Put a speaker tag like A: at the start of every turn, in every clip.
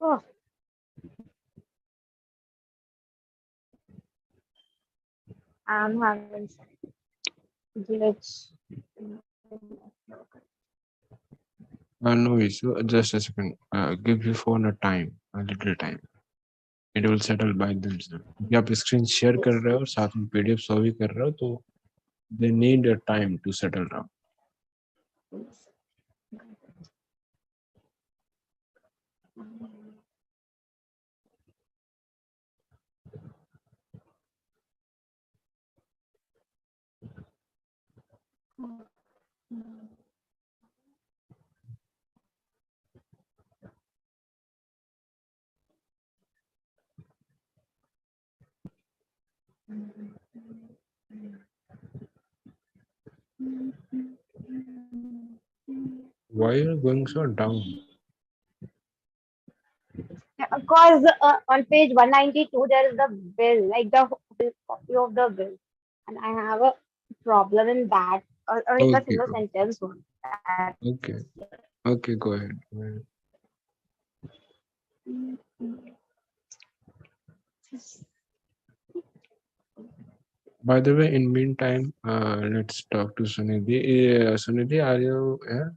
A: Oh, I'm having some glitch.
B: No issue. Just a second. Give your phone a little time. It will settle by themselves. क्योंकि आप screen share कर रहे हो और साथ में पीडीएफ शो भी कर रहे हो तो they need a time to settle down. Why are you going so down?
A: Because on page 192 there is the bill, like the whole copy of the bill, and I have a problem in that, or in the
B: Okay,
A: single sentence one.
B: okay, okay. Go ahead. Go ahead. By the way, in meantime, let's talk to Sunidhi. Sunidhi, are you here?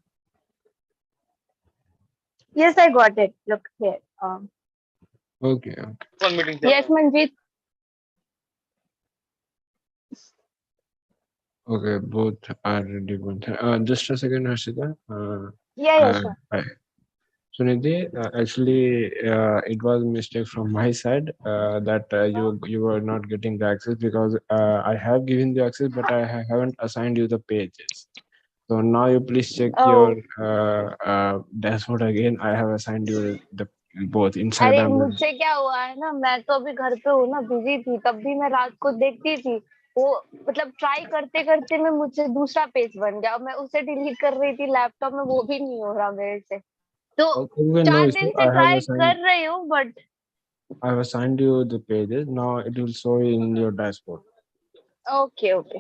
A: Yes, I got it. Look here.
B: Okay, okay.
C: One meeting.
A: Yes, Manjeet.
B: Okay, both are ready. Just a second, Harshita.
A: Yeah, yeah, sure.
B: Hi. Sunidhi, actually, it was a mistake from my side that you were not getting the access because I have given the access, but I haven't assigned you the pages. So now you please check your
A: Oh,
B: dashboard again. I have assigned you the both inside
A: अरे
B: and
A: मुझसे क्या हुआ है ना, मैं तो अभी घर पे हूँ ना, बिजी थी, तब भी मैं रात को देखती थी वो, मतलब ट्राई करते करते में मुझसे दूसरा पेज बन गया और मैं उसे डिलीट कर रही थी लैपटॉप में, वो भी नहीं हो रहा मेरे से। तो
B: okay, no
A: 4
B: issue.
A: दिन से ट्राई कर रही हूँ but
B: I have assigned you the pages. Now it will show in your dashboard.
A: Okay okay,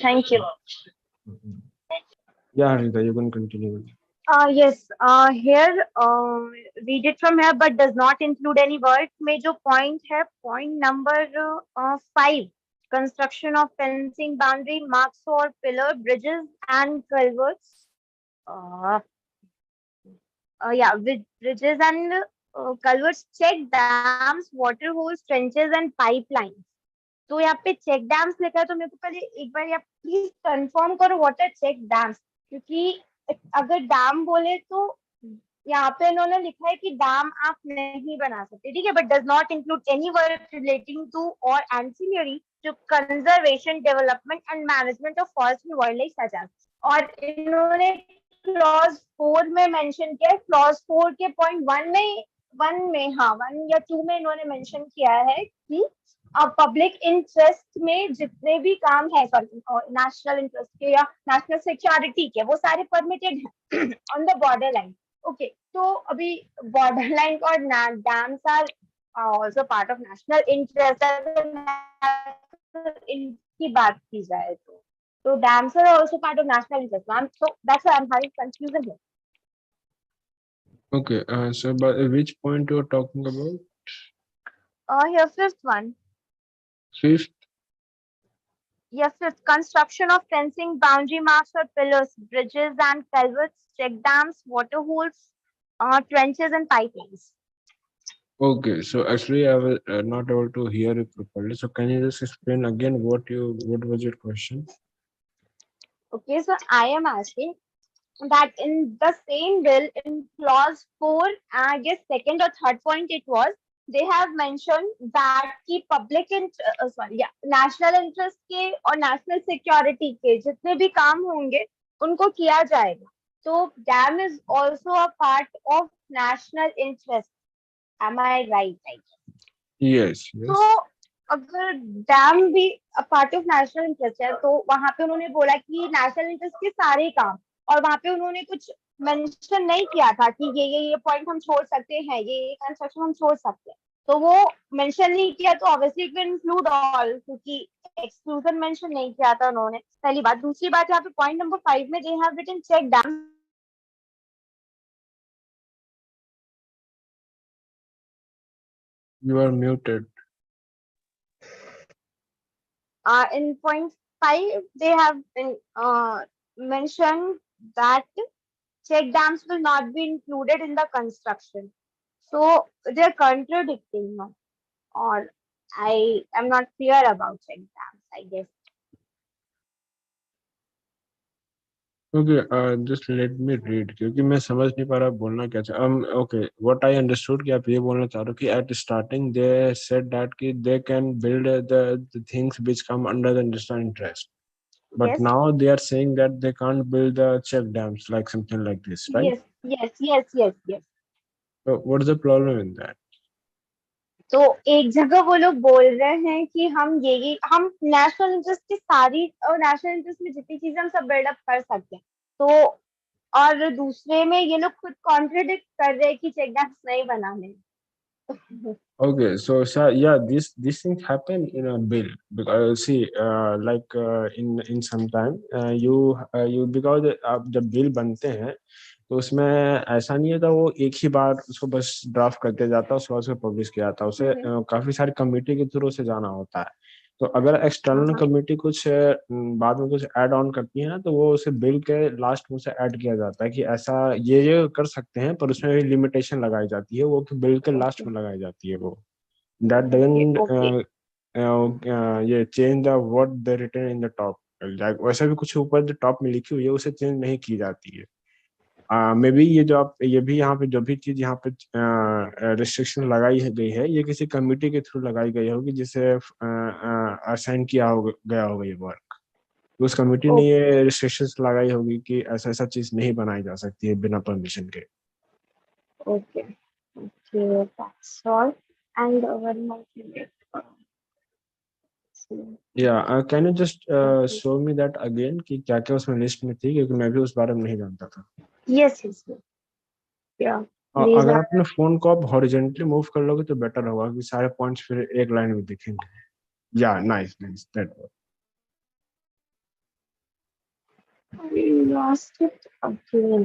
A: thank you.
B: Mhm. Yeah, Harshita, you can continue.
A: Yes, here, read it from here, but does not include any words. में जो point है, point number 5, construction of fencing, boundary, marks for pillar, bridges and culverts. Uh, yeah, with bridges and culverts, check dams, water holes, trenches and pipelines. तो यहाँ पे check dams लिखा है, तो मेरे को पहले एक बार आप प्लीज कंफर्म करो व्हाट आर चेक डैम्स, क्योंकि अगर डैम बोले तो यहाँ पे इन्होंने लिखा है कि डैम आप नहीं बना सकते, ठीक है, but does not include any work relating to और ancillary to conservation development and management of forest and wildlife such as. और इन्होंने क्लॉज 4 में मेंशन किया है, क्लॉज 4 के पॉइंट 1 में, हाँ 1 या 2 में इन्होंने मेंशन किया है कि पब्लिक इंटरेस्ट में जितने भी काम है, नेशनल इंटरेस्ट के या नेशनल सिक्योरिटी के, वो सारे परमिटेड हैं on the border line. Okay, तो अभी बॉर्डर लाइन और dams are also part of national interest. इनकी बात की जाए तो dams are also part of national interest ma'am, so that's why I am having confusion here.
B: Okay, so but which point you are talking about?
A: Here fifth one.
B: Fifth.
A: Yes, fifth, construction of fencing, boundary marks or pillars, bridges and culverts, check dams, water holes, trenches and pipelines.
B: Okay, so actually I was not able to hear it properly. So can you just explain again what was your question?
A: Okay, so I am asking that in the same bill in clause 4, I guess second or third point it was, they have mentioned that ki public sorry, yeah, national interest के और national security के जितने भी काम होंगे उनको किया जाएगा, तो dam is also a part of national interest, am I right?
B: Yes,
A: तो
B: yes.
A: अगर डैम भी पार्ट ऑफ नेशनल इंटरेस्ट है, तो वहां पे उन्होंने बोला कि नेशनल इंटरेस्ट के सारे काम, और वहां पे उन्होंने कुछ मेंशन नहीं किया था कि ये पॉइंट हम छोड़ सकते हैं, ये कंस्ट्रक्शन हम छोड़ सकते हैं, तो वो मेंशन नहीं किया, तो obviously it will include all, क्योंकि एक्सक्लूजन मेंशन नहीं किया था उन्होंने, पहली बात। दूसरी बात, यहाँ पे पॉइंट नंबर 5 में they have written check dam,
B: You are muted.
A: In point 5, they have mentioned that check dams will not be included in the construction. So they're contradicting now, or I am not clear about check dams, I guess.
B: Okay, just let me read क्योंकि मैं समझ नहीं पा रहा बोलना क्या चाह okay, what I understood कि आप ये बोलना चाह रहे हो कि at starting they said that कि they can build the things which come under the industrial interest, but
A: Yes,
B: now they are saying that they can't build the check dams like something like this, right?
A: yes.
B: So what's the problem in that?
A: तो एक जगह वो लोग बोल रहे हैं कि हम नेशनल इंटरेस्ट की सारी और नेशनल इंटरेस्ट में जितनी चीजें हम सब बिल्डअप कर सकते हैं, तो और दूसरे में ये लोग खुद कॉन्ट्रडिक्ट कर रहे हैं कि चेक डैम्स नहीं बनाने।
B: Okay, so yeah, these things happen in a bill because see, like in some time, you because आप जब बिल बनते हैं तो उसमें ऐसा नहीं होता वो एक ही बार उसको बस ड्राफ्ट करके जाता है उसके बाद उसको पब्लिश किया जाता है उसे काफी सारी कमेटी के थ्रू से जाना होता है। तो अगर एक्सटर्नल कमेटी कुछ बाद में कुछ ऐड ऑन करती है ना तो वो उसे बिल के लास्ट में से ऐड किया जाता है कि ऐसा ये कर सकते हैं पर उसमें भी लिमिटेशन लगाई जाती है वो कि बिल के लास्ट में लगाई जाती है वो that doesn't
A: ओके
B: ये change the what they written in the top like वैसा भी कुछ ऊपर जो टॉप में लिखी हुई है उसे चेंज नहीं की जाती है। मे बी ये जो आप ये भी यहाँ पे जो भी चीज यहाँ पे रिस्ट्रिक्शन लगाई है गई है ये किसी कमिटी के थ्रू लगाई गई होगी जिसे असाइन किया गया होगा ये वर्क। उस कमिटी ने ये रिस्ट्रिक्शंस लगाई होगी कि ऐसा ऐसा चीज नहीं बनाई जा सकती है बिना परमिशन के।
A: Okay okay that's all and one more thing
B: can you just show me that again कि क्या क्या उसमें लिस्ट में थी क्योंकि मैं भी उस बारे में नहीं जानता था।
A: यस या these
B: अगर
A: are
B: अपने फोन को आप हॉरिजेंटली मूव कर लोगे तो बेटर होगा कि सारे पॉइंट्स फिर एक लाइन में दिखेंगे। या nice nice that.
A: I lost it again.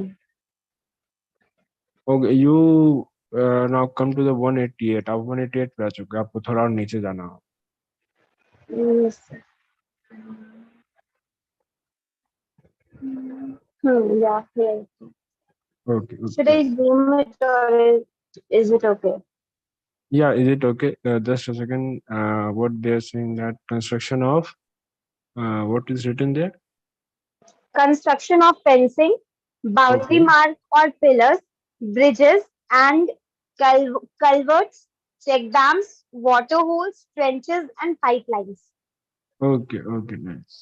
B: Okay you now come to the 188 आप 188 पे आ चुके हैं आपको थोड़ा और नीचे जाना हो।
A: Yes. Yeah, here.
B: Okay
A: Should I
B: okay
A: zoom it or is it okay?
B: या is it okay just a second what they are saying that construction of what is written there.
A: Construction of fencing, boundary
B: okay
A: mark or pillars, bridges and culverts, check dams, water holes, trenches and pipelines.
B: Okay okay nice.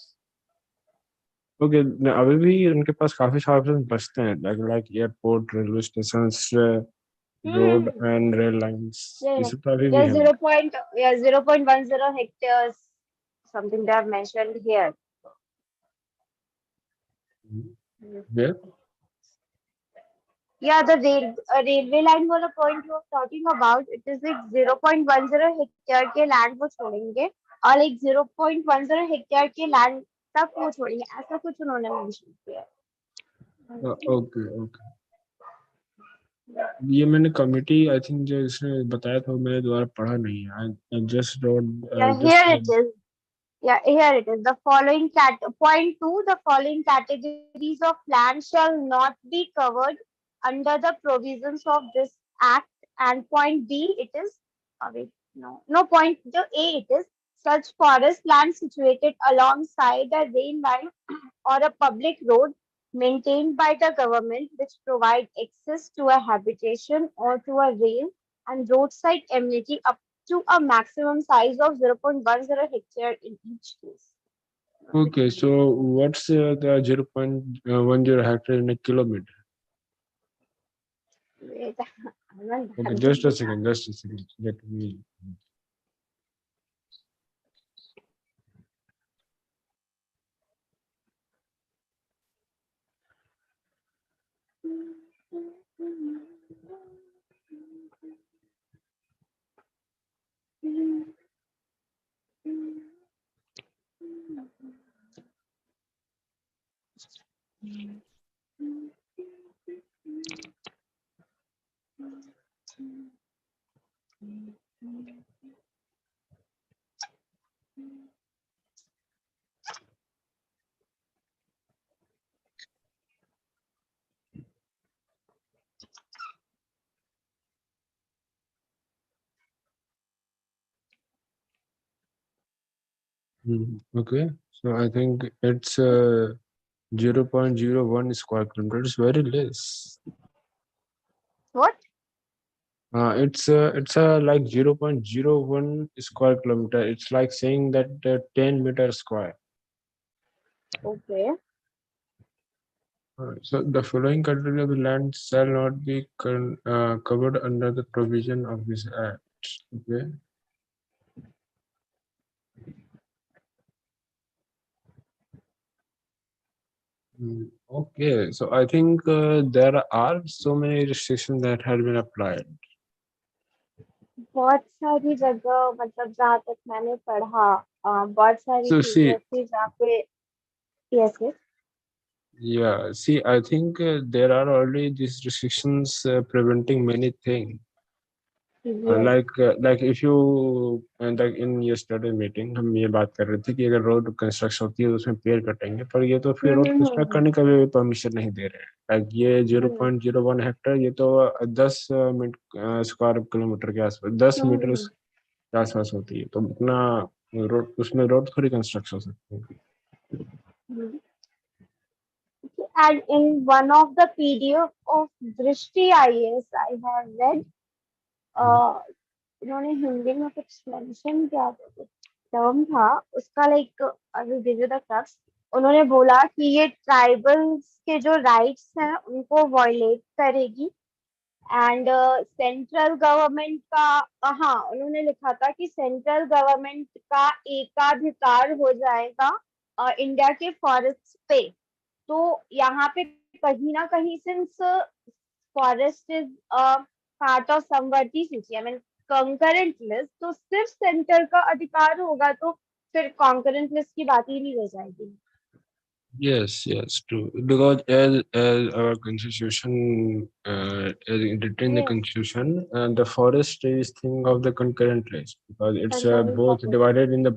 B: Okay अभी भी उनके पास काफी सारे option बचते हैं like like airport railway station road
A: Hmm.
B: And rail lines ये
A: Yeah,
B: सब तो अभी भी
A: yeah,
B: है।
A: 0.10 hectares, something they have mentioned here.
B: Where?
A: Yeah, the railway line was a point you were talking about. It is like 0.10 hectare के land वो छोड़ेंगे और like 0.10 hectare के land तक वो छोड़ेंगे, ऐसा कुछ उन्होंने mention किया है।
B: ओके ओके ये मैंने कमिटी आई थिंक जो इसने बताया था वो मैंने दोबारा पढ़ा नहीं है I just
A: Yeah,
B: just
A: here it is. Yeah, here it is. The following point two, the following categories of land shall not be covered under the provisions of this act. And point B, it is, wait, no, point the A, it is such forest land situated alongside a rail line or a public road maintained by the government which provide access to a habitation or to a rail and roadside amenity up to a maximum size of 0.10 hectare in each case.
B: Okay so what's the 0.10 hectare in kilometre.
A: Wait, I'm
B: okay
A: not
B: just a second let me. Okay, so I think it's 0.01 square kilometer. It's very less.
A: What?
B: It's like 0.01 square kilometer. It's like saying that 10 meter square.
A: Okay.
B: So the following category of the land shall not be covered under the provision of this act. Okay. Okay. So I think there are so many restrictions that have been applied.
A: बहुत सारी जगह मतलब जहाँ तक मैंने पढ़ा बहुत सारी
B: So
A: चीजें
B: see,
A: थी जहाँ पे yes yes
B: yeah, see, I think there are already these restrictions preventing many things.
A: Yes
B: Like if you like in yesterday meeting हम ये बात कर रहे थे कि अगर रोड कंस्ट्रक्शन होती है तो उसमें पेड़ कटेंगे पर ये तो फिर रोड कंस्ट्रक्ट
A: हम्म
B: करने का भी परमिशन नहीं दे रहे हैं लाइक ये
A: हम्म
B: 0.01 हेक्टेयर ये तो 10 स्क्वायर किलोमीटर के आसपास 10 मीटर
A: हम्म
B: के आसपास होती है तो उतना रोड उसमें रोड थोड़ी कंस्ट्रक्शन हो सकती है
A: हम्म and in one of the PDF of Drishti IAS I have read उन्होंने हिंदी में कुछ मेंशन किया था टर्म था उसका like I will give you the facts उन्होंने बोला कि ये ट्राइबल्स के जो राइट्स हैं उनको वॉयलेट करेगी एंड सेंट्रल गवर्नमेंट का हाँ उन्होंने लिखा था कि सेंट्रल गवर्नमेंट का एकाधिकार हो जाएगा इंडिया के फॉरेस्ट पे तो यहाँ पे कहीं ना कहीं since forest is part of समवर्ती सूची आई मीन कंकरेंट लिस्ट तो सिर्फ सेंटर का अधिकार होगा तो फिर कॉन्करेंट लिस्ट की बात ही नहीं रह जाएगी
B: Yes, yes, true. Because as our constitution, as it written in the
A: yes
B: constitution, the forest is thing of the concurrent list because it's
A: concurrent
B: both
A: population
B: divided in the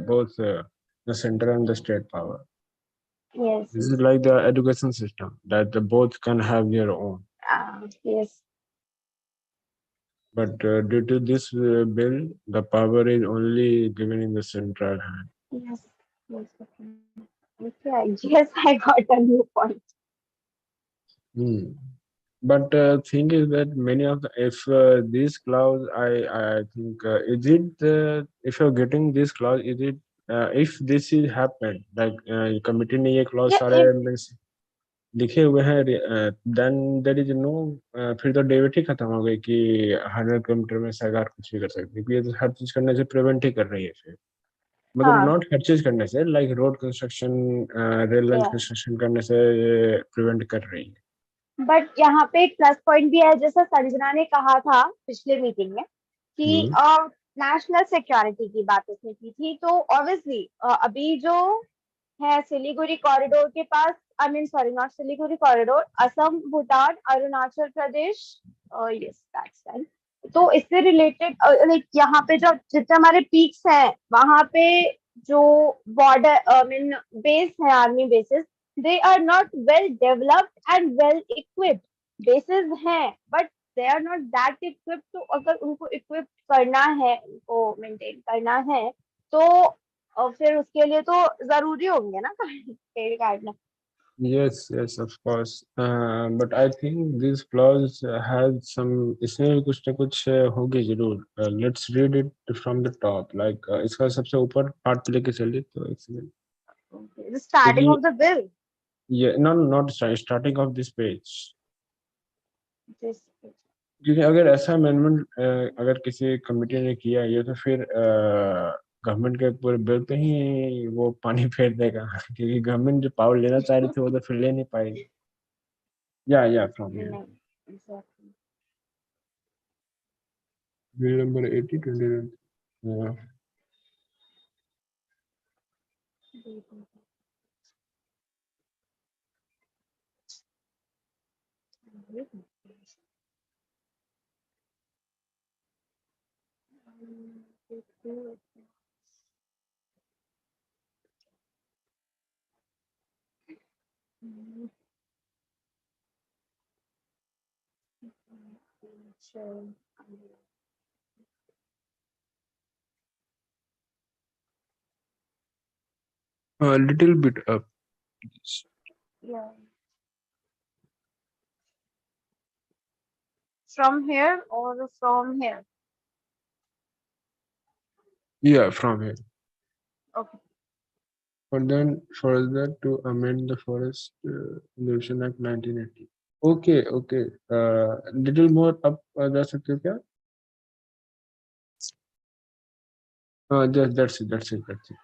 B: both the center and the state power.
A: Yes
B: This is like the education system that the both can have their own.
A: Yes
B: But due to this bill, the power is only given in the central hand.
A: Yes, yes, okay. Okay, I guess I got a new point.
B: Hmm. But thing is that many of the if these clause I think is it if you're getting this clause is it if this is happened like committee ने ये clause
A: Yeah,
B: सारे
A: if
B: लिखे हुए हैं then there is no फिर तो debit ही खत्म हो गई कि 100 किलोमीटर में सरकार कुछ भी कर सकती है क्योंकि ये तो हर चीज करने से प्रिवेंट ही कर रही है फिर मतलब
A: हाँ
B: नॉट हर चीज करने से like road construction rail line
A: yeah.
B: Construction करने से प्रिवेंट कर रही है
A: बट यहाँ पे एक प्लस पॉइंट भी है जैसा संजना ने कहा था पिछले मीटिंग में कि
B: हम्म
A: नेशनल सिक्योरिटी की बात उसने की थी तो ऑब्वियसली अभी जो है सिलीगुड़ी कॉरिडोर के पास I mean sorry not Siliguri corridor Assam Bhutan Arunachal Pradesh yes that's right तो इससे रिलेटेड लाइक यहाँ पे जो जितने हमारे पीक्स हैं वहां पे जो बॉर्डर आई मीन बेस है army bases they are not well developed and well equipped bases हैं but they are not that equipped तो अगर उनको इक्विप करना है उनको मेंटेन करना है तो और फिर उसके लिए तो जरूरी होंगे ना पेड़ काटना
B: Yes, yes, of course. But I think this clause has some इसमें भी कुछ ना कुछ होगी जरूर. Let's read it from the top. Like इसका सबसे ऊपर पार्ट लेके चलिए तो इसमें
A: स्टार्टिंग
B: क्योंकि
A: ऑफ द बिल
B: ये no not starting of this page. क्योंकि अगर ऐसा अमेंडमेंट अगर किसी कमिटी ने किया ये तो फिर गवर्नमेंट के पूरे बिल पे ही वो पानी फेर देगा क्योंकि गवर्नमेंट जो पावर लेना चाह रही थी वो तो फिर ले नहीं पाएगी. या from here. Bill number 80 20. A little bit up.
A: Yeah. From here or from here?
B: Yeah, from here.
A: Okay.
B: But then further to amend the Forest Innovation Act 1980. Okay, okay. Little more up जा सकते हो क्या? That's it. That's it. That's it.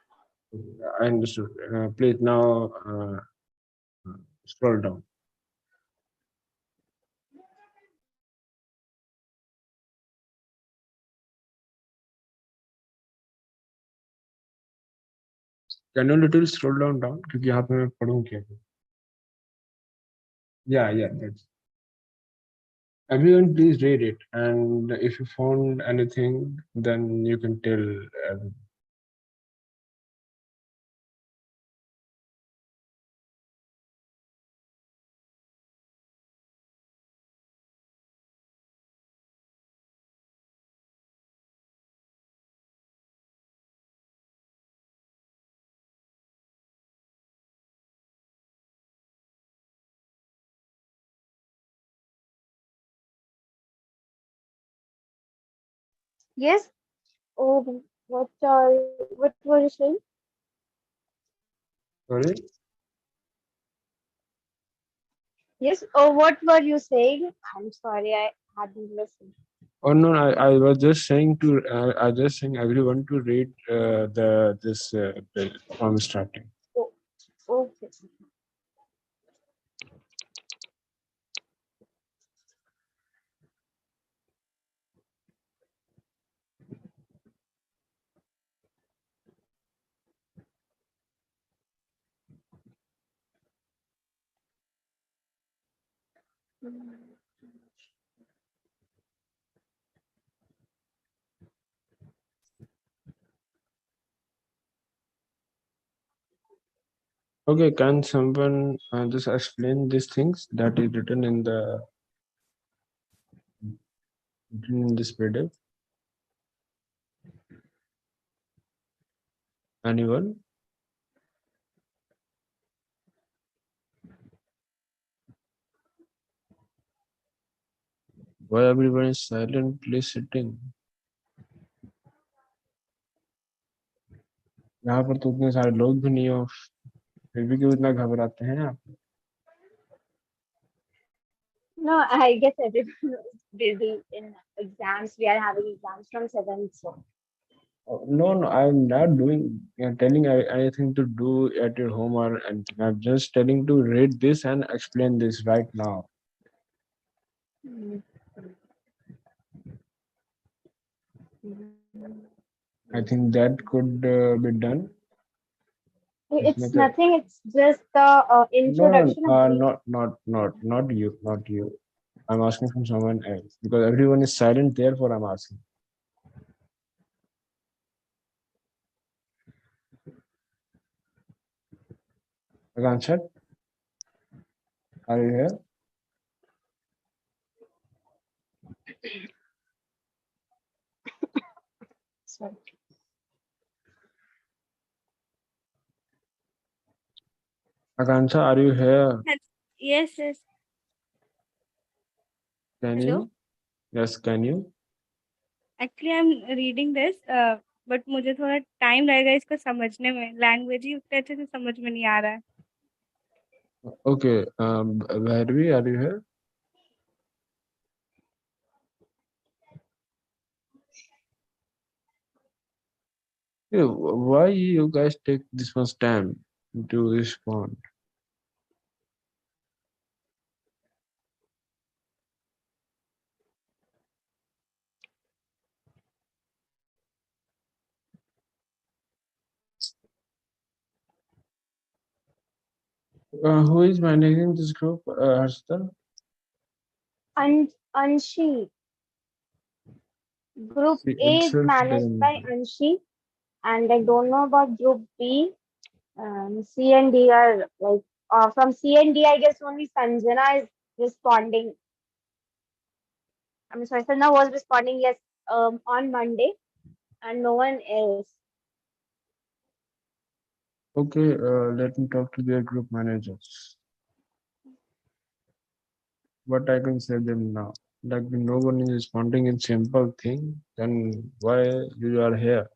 B: I understood. Please now scroll down. Can you little scroll down? क्योंकि यहाँ पे मैं पढ़ूँ क्या? Yeah, that's. Everyone, please read it, and if you found anything, then you can tell.
A: Yes. Oh, what were you saying?
B: Sorry.
A: Yes. Oh, what were you saying? I'm sorry, I hadn't listened.
B: Oh no, I was just saying to I just saying everyone to read this bill from starting.
A: Oh, okay.
B: Okay, can someone just explain these things that is written in this PDF? Anyone? Why everyone is silently sitting? यहाँ पर तो उतने सारे लोग भी नहीं हो, फिर भी क्यों इतना घबराते हैं आप?
A: No, I guess everyone is busy in exams. We are having exams from 7th, so.
B: No, I'm not doing telling anything to do at your home or anything. I'm just telling to read this and explain this right now.
A: Mm.
B: I think that could be done.
A: It's
B: इसमें तो-
A: nothing. It's just the
B: No,
A: introduction of brief.
B: not you. I'm asking from someone else because everyone is silent. Therefore, I'm asking. Akansha, are you here?
A: Sorry.
B: Akansha, are you here?
C: Yes, yes.
B: Can
C: Hello?
B: you? Yes, can you?
C: Actually, I'm reading this, but मुझे थोड़ा time लगेगा इसको समझने में. Language ही उतने अच्छे से समझ में नहीं आ रहा है.
B: Okay. Bhairavi, are you here? Yeah, why you guys take this much time to respond? Who is managing this group, Harshita?
A: Anshi. Group
B: She
A: A is
B: itself
A: managed by
B: doesn't.
A: Anshi, and I don't know about Group B. C and D are like from C and D. I guess only Sanjana is responding. I'm sorry, Sanjana was responding yes on Monday, and no one else.
B: Okay, let me talk to their group managers. What I can say them now? Like no one is responding in simple thing, then why you are here?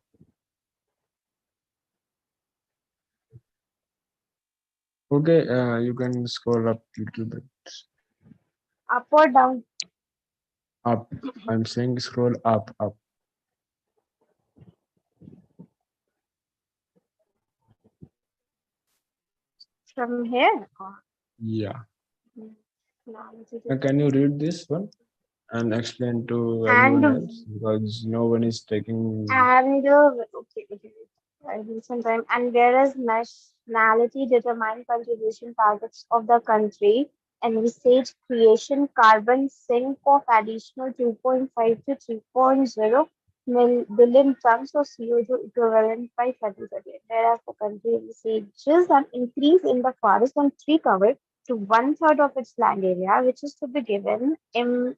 B: Okay, you can scroll up a little bit.
A: Up or down?
B: Up. I'm saying scroll up, up.
A: From here?
B: Yeah.
A: No,
B: Can you read this one and explain to everyone
A: and
B: else because no one is taking.
A: okay. I need some time. And whereas nationality determine contribution targets of the country, and we say creation carbon sink of additional 2.5 to 3.0 billion tons of CO2 equivalent by 2030. Whereas the country envisages an increase in the forest and tree cover to one third of its land area, which is to be given in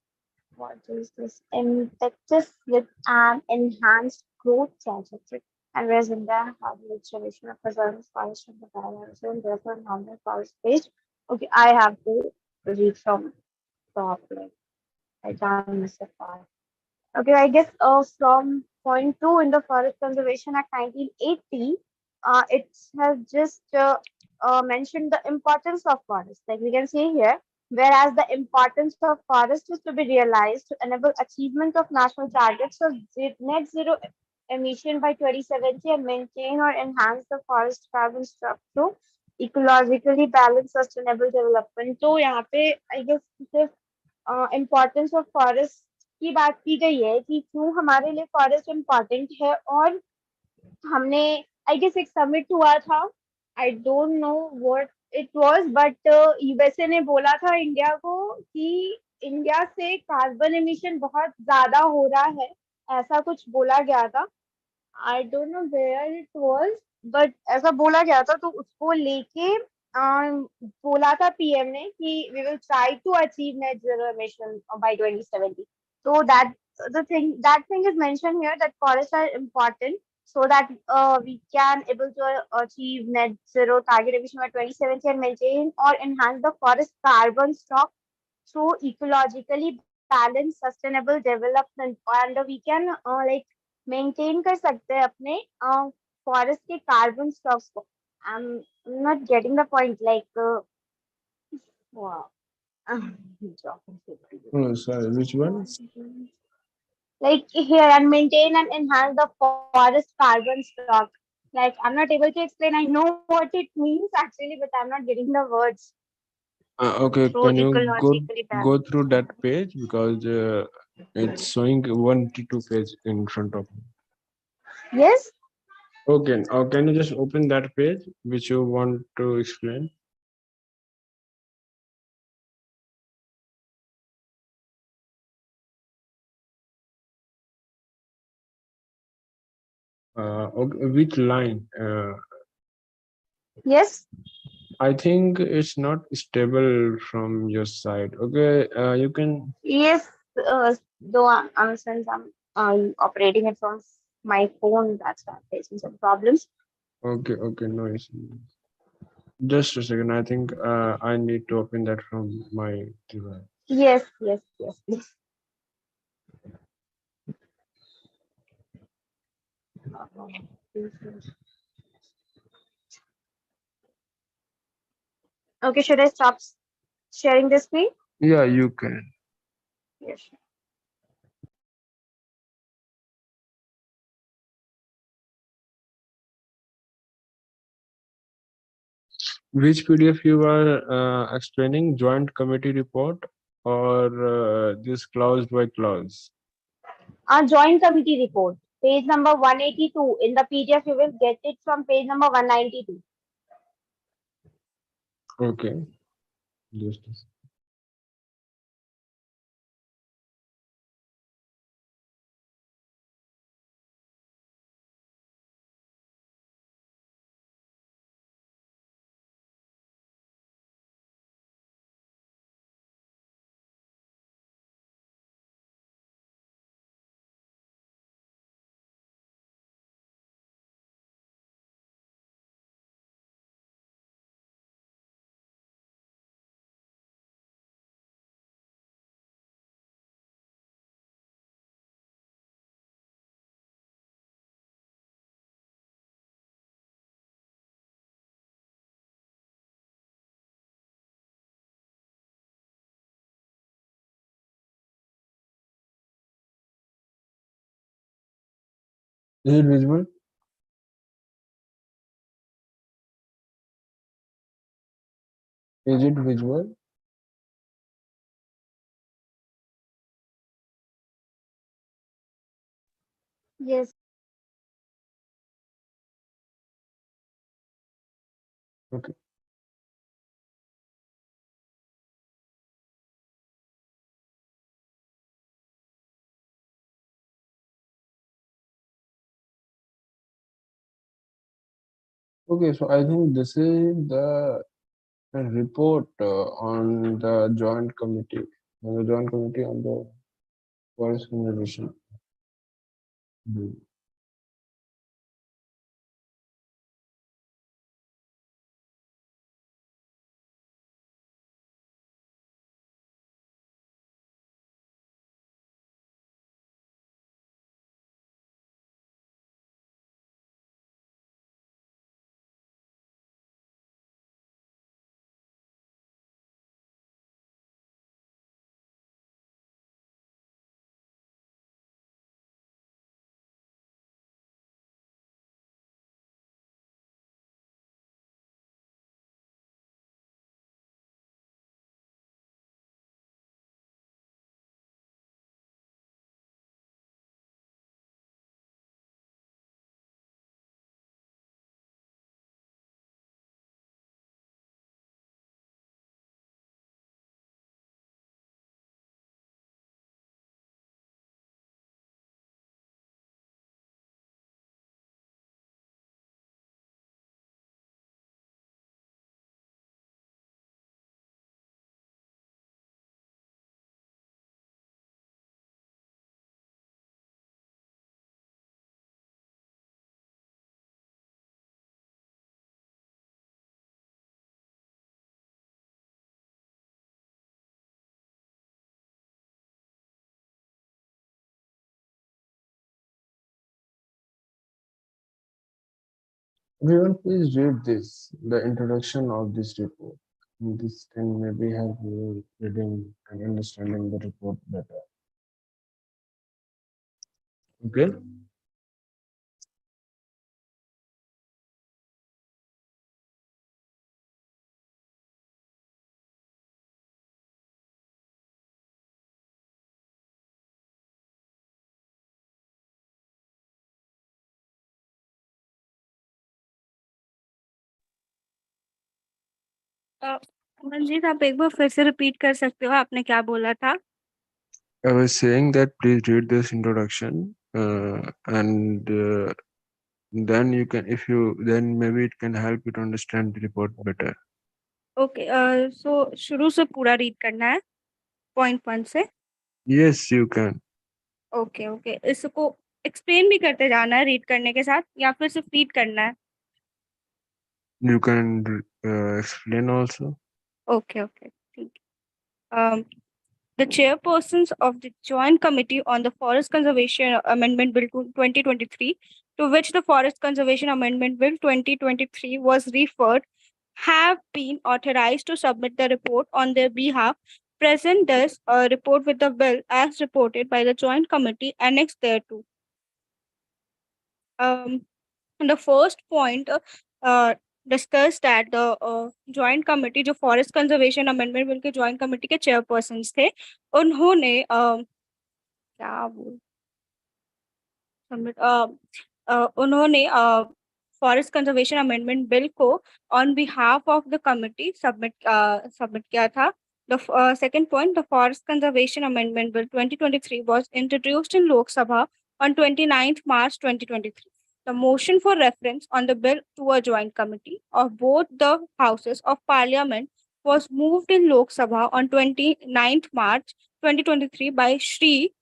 A: what is this impetus with an enhanced growth trajectory. And whereas India has the tradition of preserving forest from the biodiversity and therefore normal forest page. Okay, I have to read from top, like I can't miss a part. Okay, I guess from point two in the Forest Conservation Act 1980, it has just mentioned the importance of forest. Like we can see here, whereas the importance of forest is to be realized to enable achievement of national targets of net zero emission by 2070 and maintain or enhance the forest carbon stock through ecologically balanced sustainable development. तो यहाँ पे I guess सिर्फ importance of forest की बात की गई है कि क्यों हमारे लिए फॉरेस्ट इम्पोर्टेंट है और हमने आई गेस एक समिट हुआ था I don't know what it was but USA ने बोला था इंडिया को कि इंडिया से कार्बन एमिशन बहुत ज्यादा हो रहा है ऐसा कुछ बोला गया था I don't know where it was but ऐसा बोला गया था तो उसको लेके बोला था पीएम ने कि we will try to achieve net zero emission by 2070 so that thing is mentioned here that forests are important so that we can able to achieve net zero target emission by 2070 and maintain or enhance the forest carbon stock through ecologically balanced sustainable development and we can like maintain कर सकते हैं अपने forest के carbon stocks को I'm not getting the point like wow.
B: Oh, sorry, which one?
A: Like here and maintain and enhance the forest carbon stock. Like I'm not able to explain. I know what it means actually, but I'm not getting the words.
B: Okay,
A: So
B: can you
A: ecologically
B: go
A: balanced.
B: through that page because it's showing 1 to 2 page in front of me.
A: Yes.
B: Okay, can you just open that page which you want to explain? Okay, which line?
A: Yes.
B: I think it's not stable from your side. Okay, you can.
A: Yes. Though since I'm operating it from my phone, that's why I'm facing some problems.
B: Okay, no issue. Just a second. I think I need to open that from my device.
A: Yes. Please. Okay. Should I stop sharing the screen?
B: Yeah, you can.
A: Yes.
B: Which PDF you are explaining? Joint committee report or this clause by clause?
A: Our joint committee report, page number 182. In the PDF, you will get it from page number 192.
B: Okay. Just a second. Is it visible? Is it visible?
A: Yes.
B: Okay. Okay, so I think this is the report on the joint committee on the forest conservation. Hmm. Everyone, please read this, the introduction of this report. This can maybe help you reading and understanding the report better. Okay.
C: Manjeet आप एक बार फिर से repeat कर सकते हो आपने क्या बोला था?
B: I was saying that please read this introduction and then you can, if you, then maybe it can help you to understand the report better.
C: Okay so शुरू से पूरा रीड करना है पॉइंट 1 से.
B: Yes, you can.
C: Okay okay इसको explain भी करते जाना है रीड करने के साथ या फिर सिर्फ रीड करना है?
B: You can explain also.
C: Okay, okay, ठीक है. The chairpersons of the Joint Committee on the Forest Conservation Amendment Bill 2023, to which the Forest Conservation Amendment Bill 2023 was referred, have been authorized to submit the report on their behalf. Present this report with the bill as reported by the Joint Committee annexed thereto. The first point discussed that the Joint Committee जो Forest Conservation Amendment Bill के Joint Committee के chairpersons थे, उन्होंने क्या बोल submit उन्होंने forest conservation amendment bill को on behalf of the committee submit किया था. The second point, the Forest Conservation Amendment Bill 2023 was introduced in Lok Sabha on 29th March 2023. The motion for reference on the bill to a joint committee of both the houses of parliament was moved in Lok Sabha on 29th March 2023 by Shri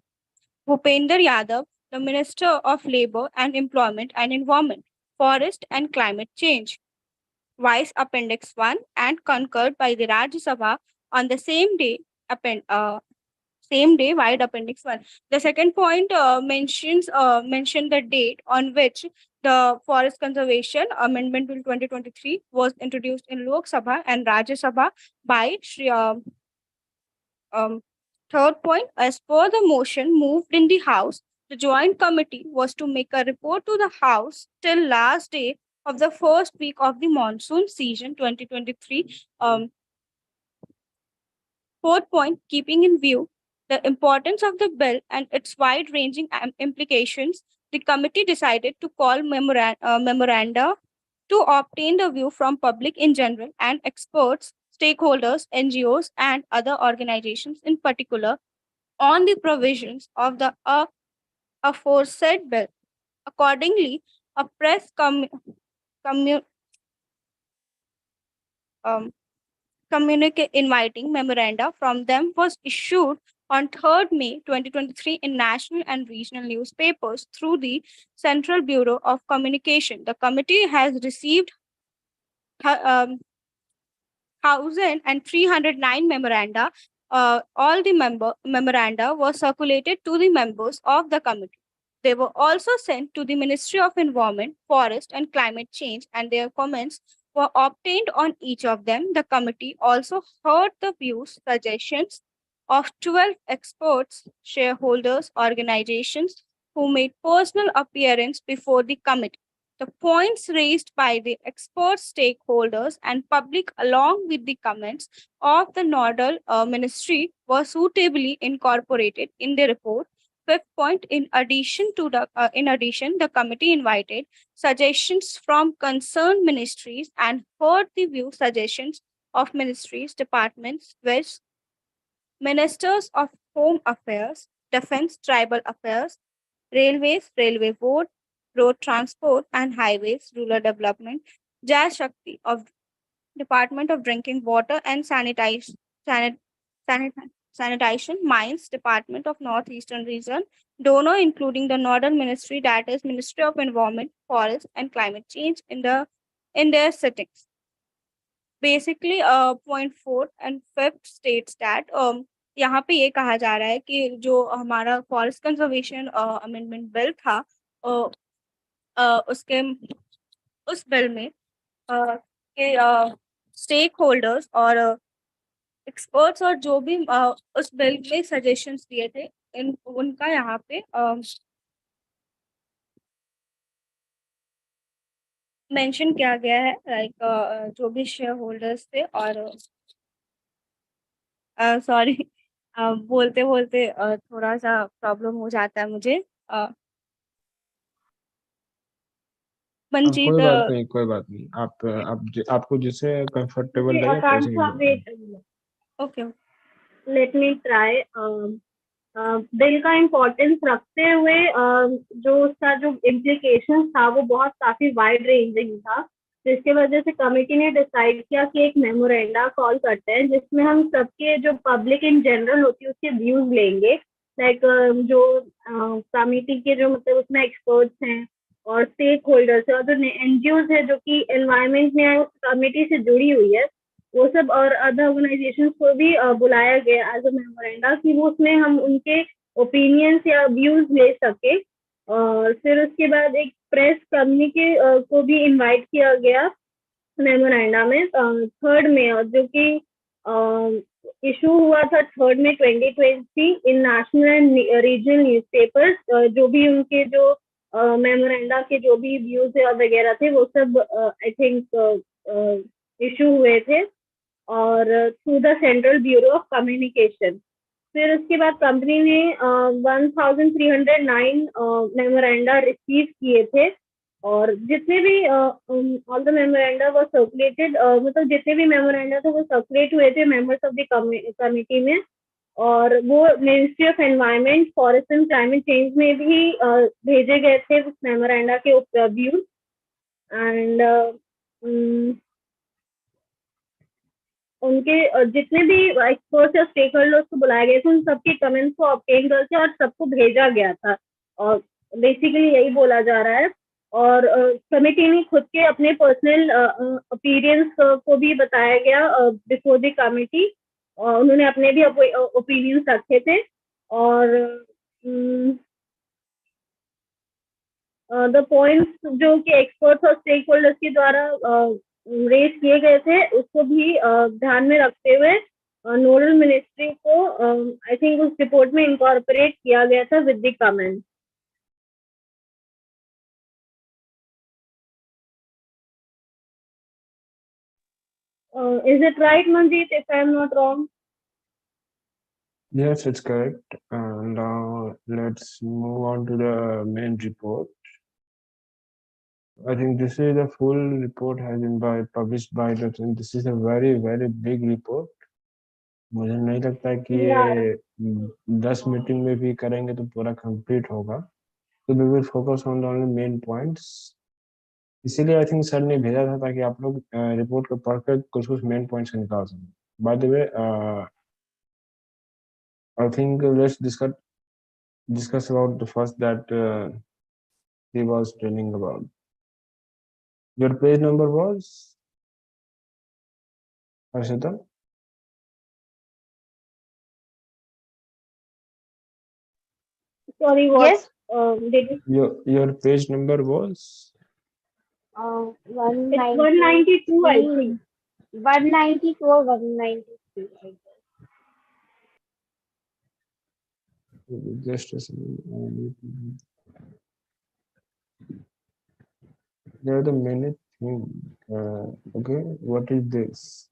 C: Bhupender Yadav, the Minister of Labour and Employment and Environment, Forest and Climate Change, Vice Appendix 1, and concurred by the Rajya Sabha on the same day, Wide Appendix 1. The second point mentioned the date on which the Forest Conservation Amendment Bill 2023 was introduced in Lok Sabha and Rajya Sabha by Shri. Third point, as per the motion moved in the House, The Joint Committee was to make a report to the House till last day of the first week of the monsoon season 2023. Fourth point, keeping in view the importance of the bill and its wide-ranging implications, the committee decided to call memoranda to obtain the view from public in general and experts, stakeholders, NGOs, and other organizations in particular on the provisions of the aforesaid bill. Accordingly, a press commu- um, communique inviting memoranda from them was issued on 3rd May 2023 in national and regional newspapers through the Central Bureau of Communication. The committee has received 1,309 memoranda. All the memoranda were circulated to the members of the committee. They were also sent to the Ministry of Environment, Forest and Climate Change, and their comments were obtained on each of them. The committee also heard the views, suggestions of 12 experts, shareholders, organizations who made personal appearance before the committee. The points raised by the experts, stakeholders, and public, along with the comments of the nodal ministry, were suitably incorporated in the report. Fifth point, in addition, the committee invited suggestions from concerned ministries and heard the view suggestions of ministries, departments, which ministers of Home Affairs, Defense, Tribal Affairs, Railways, Railway Board, Road Transport and Highways, Rural Development, Jal Shakti of Department of Drinking Water and Sanitation, Mines, Department of Northeastern Region, donor including the Northern Ministry, that is Ministry of Environment, Forest and Climate Change in their sittings. Basically, point 4 and 5th states that यहाँ पे ये कहा जा रहा है कि जो हमारा फॉरेस्ट कंजर्वेशन अमेंडमेंट बिल था उसके उस बिल में के स्टेक होल्डर्स और एक्सपर्ट्स और जो भी उस बिल में सजेशंस दिए थे उनका यहाँ पे मेंशन किया गया है, लाइक जो भी शेयर होल्डर्स थे और सॉरी बोलते बोलते थोड़ा सा प्रॉब्लम हो जाता है मुझे। मंजीत,
B: कोई बात नहीं, आपको जिससे कंफर्टेबल लगे वैसे कीजिए।
C: Okay,
A: let me try. Bill का इम्पोर्टेंस रखते हुए जो उसका जो इम्प्लीकेशन था वो बहुत काफी वाइड रेंजिंग था, जिसकी वजह से कमेटी ने डिसाइड किया कि एक मेमोरेंडा कॉल करते हैं जिसमें हम सबके जो पब्लिक इन जनरल होती है उसके व्यूज लेंगे। लाइक जो कमेटी के जो मतलब उसमें एक्सपर्ट्स हैं और स्टेक होल्डर्स है और जो एनजीओज है जो कि एनवायरमेंट में उस कमेटी से जुड़ी हुई है, वो सब और अदर ऑर्गेनाइजेशंस को भी बुलाया गया एज अ मेमोरेंडा कि वो उसमें हम उनके ओपिनियंस या व्यूज ले सके। और फिर उसके बाद एक प्रेस कम्युनिके को भी इनवाइट किया गया मेमोरेंडा में 3rd में, जो कि इशू हुआ था 3rd में 2020 इन नेशनल एंड रीजनल न्यूज़पेपर्स। जो भी उनके जो मेमोरेंडा के जो भी व्यूज वगैरह थे वो सब आई थिंक इशू हुए थे और through the central bureau of communication. फिर उसके बाद कंपनी ने 1,309 मेमोरेंडा रिसीव किए थे और जितने भी ऑल द मेमोरेंडा वो सर्कुलेटेड, मतलब जितने भी मेमोरेंडा थे वो सर्कुलेट हुए थे मेंबर्स ऑफ द कमिटी में, और वो ministry of environment, forest and climate change में भी भेजे गए थे उस मेमोरेंडा के व्यूज। एंड उनके जितने भी एक्सपर्ट्स या स्टेक होल्डर्स को बुलाए गए थे उन सबके कमेंट्स को ऑब्टेन करके और सबको भेजा गया था, और बेसिकली यही बोला जा रहा है। और कमेटी ने खुद के अपने पर्सनल ओपिनियंस को भी बताया गया बिफोर द कमेटी, और उन्होंने अपने भी ओपिनियंस रखे थे। और द पॉइंट्स जो कि एक्सपर्ट्स और स्टेक होल्डर्स के द्वारा रेज किए गए थे उसको भी ध्यान में रखते हुए नोडल मिनिस्ट्री को आई थिंक उस रिपोर्ट में इनकॉर्पोरेट किया गया था with the comment.
C: Is it right, Manjeet, if I'm not wrong?
B: Yes, it's correct. Now let's move on to the main report. I think this is the full report has been published by the, and this is a very big report. मुझे नहीं लगता है कि ये 10 meeting में भी करेंगे तो पूरा कंप्लीट होगा. तो we will focus on the only main points. इसीलिए आई थिंक सर ने भेजा था ताकि आप लोग रिपोर्ट को पढ़कर कुछ कुछ मेन पॉइंट्स निकाल सकें. By the way I think let's discuss about the first that he was telling about. Your page number was Harshita?
C: Sorry, what?
A: Yes.
C: Did
B: Your page number was
C: 192, I think.
A: 192 or 193. I guess.
B: just a second. There the minute thing. Okay, what is this?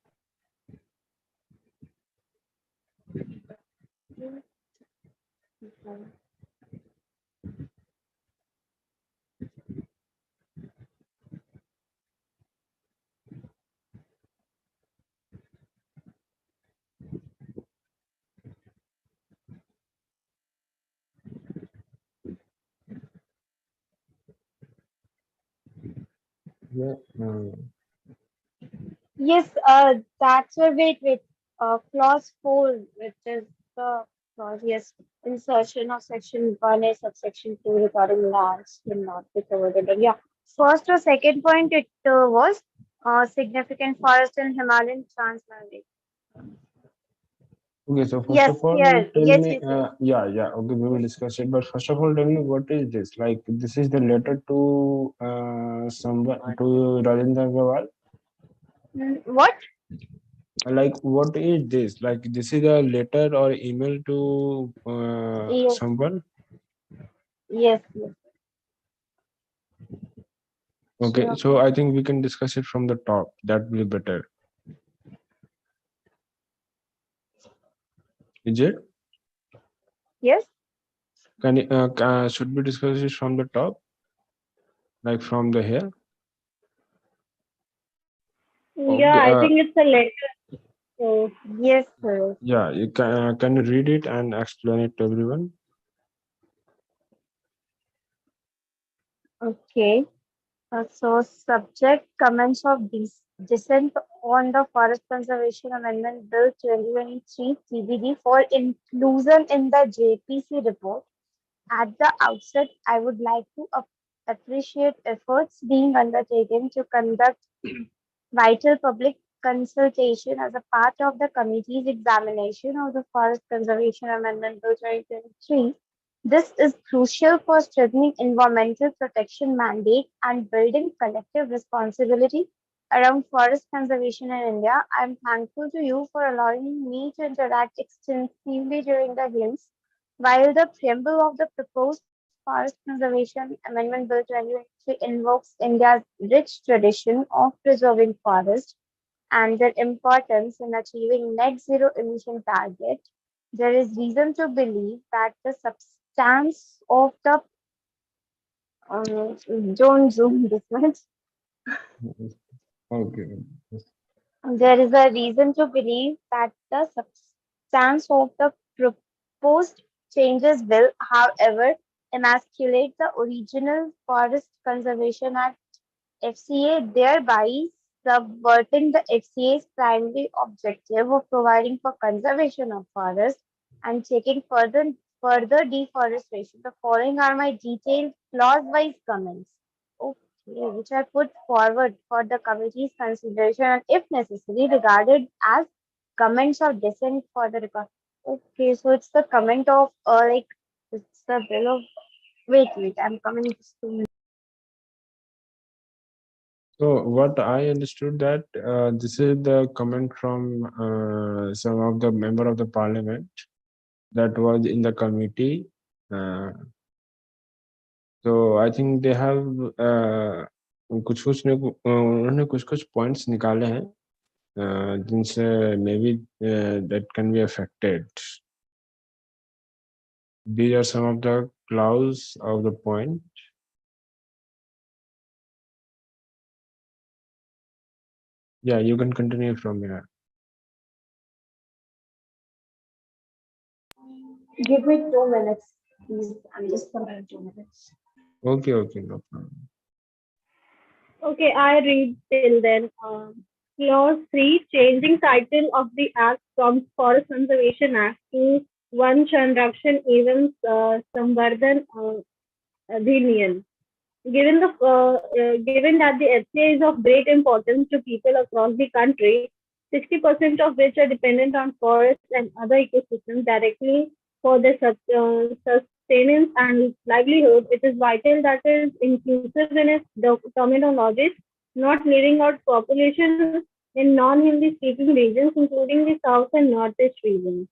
B: Yeah.
A: Yes, that's where, wait. Clause 4, which is the clause, yes, insertion of section 1A, subsection 2 regarding lands will not be covered under. Yeah, first or second point, it was significant forest in Himalayan transmountain.
B: Okay, so first
A: Yes,
B: of all,
A: here,
B: tell
A: yes,
B: me,
A: yes.
B: yeah, okay, we will discuss it. But first of all, tell me what is this? Like, this is the letter to someone, to Rajendra Agarwal.
A: What?
B: Like, what is this? Like, this is a letter or email to
A: Yes,
B: someone.
A: yes.
B: Okay,
A: Sure.
B: so I think we can discuss it from the top. That will be better. Is it?
A: Yes.
B: Can should we discuss it from the top, like from the here?
C: Yeah,
B: Okay,
C: I think it's a letter. So,
A: Yes, sir.
B: yeah, you can you read it and explain it to everyone?
A: Okay. So, subject comments of dissent on the Forest Conservation Amendment Bill 2023 TBD for inclusion in the JPC report. At the outset, I would like to appreciate efforts being undertaken to conduct vital public consultation as a part of the committee's examination of the Forest Conservation Amendment Bill 2023. This is crucial for strengthening environmental protection mandate and building collective responsibility around forest conservation in India. I am thankful to you for allowing me to interact extensively during the hearings. While the preamble of the proposed Forest Conservation Amendment Bill 2023 invokes India's rich tradition of preserving forests and their importance in achieving net zero emission target, there is reason to believe that the substance of the don't zoom this much.
B: Okay.
A: There is a reason to believe that the substance of the proposed changes will, however, emasculate the original Forest Conservation Act FCA, thereby subverting the FCA's primary objective of providing for conservation of forests and taking further deforestation. The following are my detailed clause-wise comments. Okay, which I put forward for the committee's consideration and, if necessary, regarded as comments of dissent for the record. Okay, so it's the comment of it's the bill of. Wait, I'm coming to.
B: So what I understood that this is the comment from some of the member of the parliament that was in the committee. So I think they have कुछ कुछ उन्होंने कुछ कुछ points निकाले हैं जिनसे maybe that can be affected. These are some of the clause of the point. Yeah, you can continue from here.
A: Give me 2 minutes, please. I'm just coming 2 minutes.
B: Okay, no problem.
C: Okay, I read till then. Clause 3, changing title of the Act from Forest Conservation Act to Van Sanrakshan Evans Samvardhan Adhiniyan. Given that the FCA is of great importance to people across the country, 60% of which are dependent on forests and other ecosystems directly for their sustenance and livelihood, it is vital that it is inclusive in its terminologies, not leaving out population in non-Hindi speaking regions, including the south and northeast regions.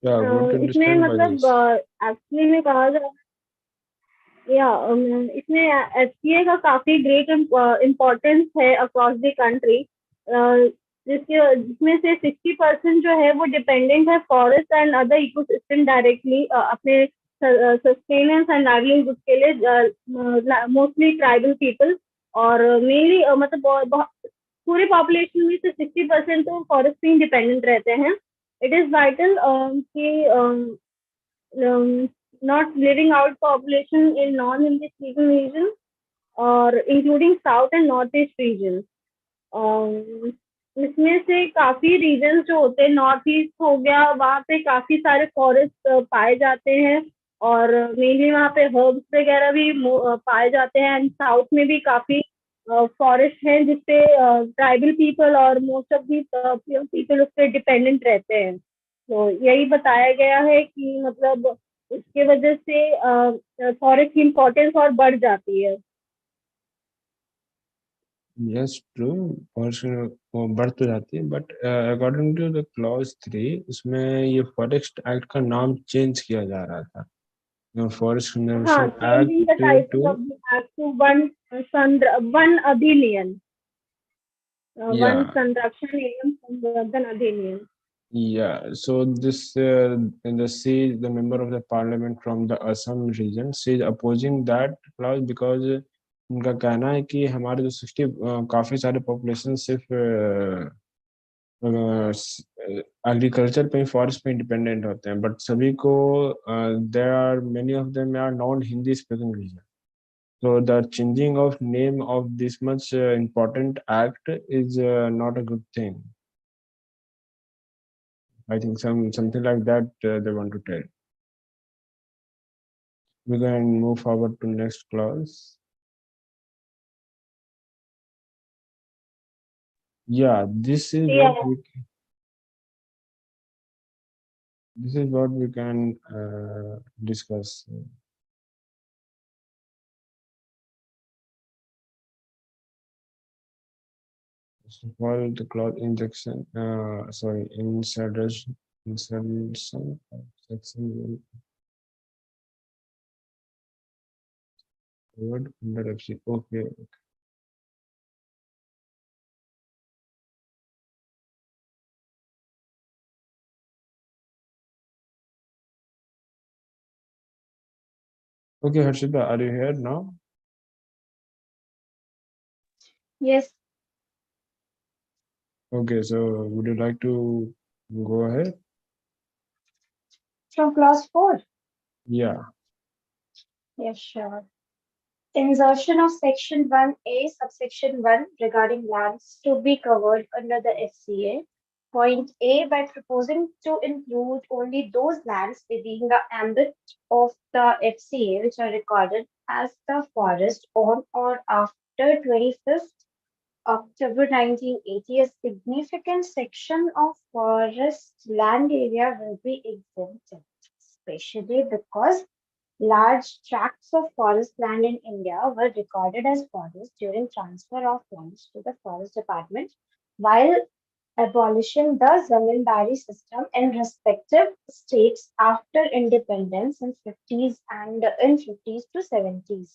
B: Yeah, what to
C: इसमें
B: understand by
C: मतलब
B: this?
C: Actually में कहा जाए या इसमें FCA का काफी great importance है अक्रॉस द कंट्री, जिसमें से 60% जो है वो डिपेंडेंट है forest and other ecosystem directly अपने सस्टेनेंस एंड लाइवलीहुड के लिए, मोस्टली ट्राइबल पीपल और मेनली मतलब पूरे पॉपुलेशन में से 60% तो फॉरेस्ट पे डिपेंडेंट रहते हैं. इट इज वाइटल कि not leaving out population in non-Hindi speaking regions or including South and Northeast regions. इसमें से काफी रीजन जो होते हैं, नॉर्थ ईस्ट हो गया, वहाँ पे काफी सारे फॉरेस्ट पाए जाते हैं और मेनली वहाँ पे हर्ब्स वगैरह भी पाए जाते हैं. एंड साउथ में भी काफी फॉरेस्ट हैं जिसपे ट्राइबल पीपल और मोस्ट ऑफ दी पीपल उस पर डिपेंडेंट रहते हैं. तो यही बताया गया है कि मतलब इसके वजह से फॉरेस्ट की इम्पोर्टेंस और बढ़ जाती है.
B: Yes, true. फॉरेस्ट बढ़ तो जाती है, but according to the clause 3 उसमें ये फॉरेस्ट एक्ट का नाम चेंज किया जा रहा था. फॉरेस्ट
C: हाँ,
B: conservation
C: changing the
B: act
C: title
B: to
C: of the act to one अधिनियम, वन
B: yeah.
C: संरक्षण एवं संवर्धन अधिनियम.
B: Yeah, so this the member of the parliament from the Assam region, she is opposing that clause because उनका कहना है कि हमारे जो 60 काफी सारे पॉपुलेशन सिर्फ एग्रीकल्चर पे, फॉरेस्ट पे डिपेंडेंट होते हैं, बट सभी को there are many of them are non Hindi speaking region. So the changing of name of this much important act is not a good thing. I think something like that they want to tell. We can move forward to next clause. Yeah, this is
C: Yeah.
B: what we can discuss. First of all, the clause injection, insertion section word under FC. Okay. Okay, Harshita, are you here now?
A: Yes.
B: Okay, so would you like to go ahead?
A: From clause 4?
B: Yeah.
A: Yes, sure. Insertion of section 1A, subsection 1 regarding lands to be covered under the FCA. Point A, by proposing to include only those lands within the ambit of the FCA which are recorded as the forest on or after 25th October 1980, a significant section of forest land area will be exempted, especially because large tracts of forest land in India were recorded as forest during transfer of lands to the forest department while abolishing the zamindari system in respective states after independence in 50s to 70s.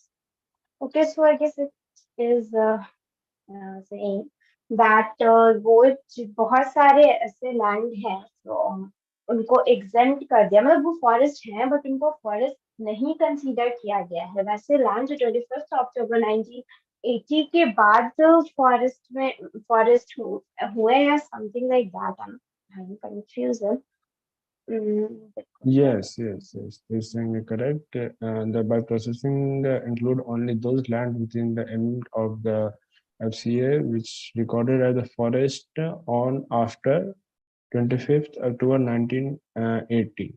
A: Okay, so I guess it is saying that वो बहुत सारे ऐसे land हैं तो उनको exempt कर दिया, मतलब वो फॉरेस्ट हैं बट उनको फॉरेस्ट नहीं कंसीडर किया गया है। वैसे लैंड जो 21 अक्टूबर 1980 के बाद फॉरेस्ट हुए हैं, something like that. I am confusion.
B: Yes, yes, yes. This thing is correct. The by processing include only those land within the end of the FCA which recorded as a forest on after 25th October 1980.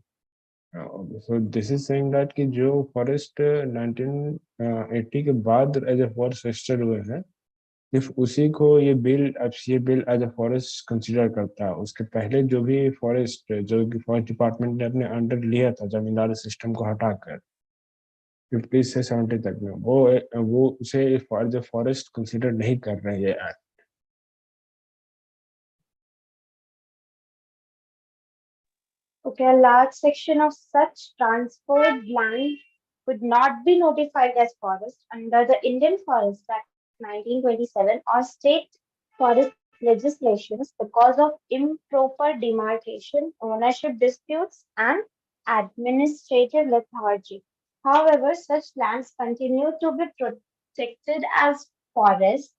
B: So this is saying that कि जो forest 1980 के बाद as a forest registered हुए हैं, सिर्फ उसी को ये bill FCA bill as a forest consider करता है। उसके पहले जो भी फॉरेस्ट जो कि फॉरेस्ट डिपार्टमेंट ने अपने अंडर लिया था जमींदारी सिस्टम को हटाकर 50 से 70 तक में, वो उसे एज अ फॉरेस्ट कंसीडर नहीं कर रहे ये act.
A: Okay, a large section of such transferred land would not be notified as forest under the Indian Forest Act 1927 or state forest legislations because of improper demarcation, ownership disputes, and administrative lethargy. However, such lands continue to be protected as forests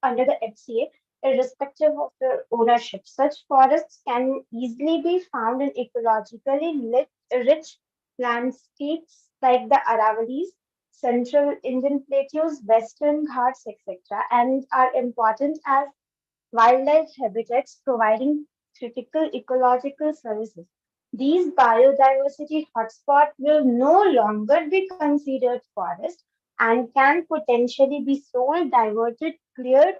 A: under the FCA, irrespective of their ownership. Such forests can easily be found in ecologically rich landscapes like the Aravallis, central Indian plateaus, western Ghats, etc., and are important as wildlife habitats providing critical ecological services. These biodiversity hotspots will no longer be considered forest and can potentially be sold, diverted, cleared,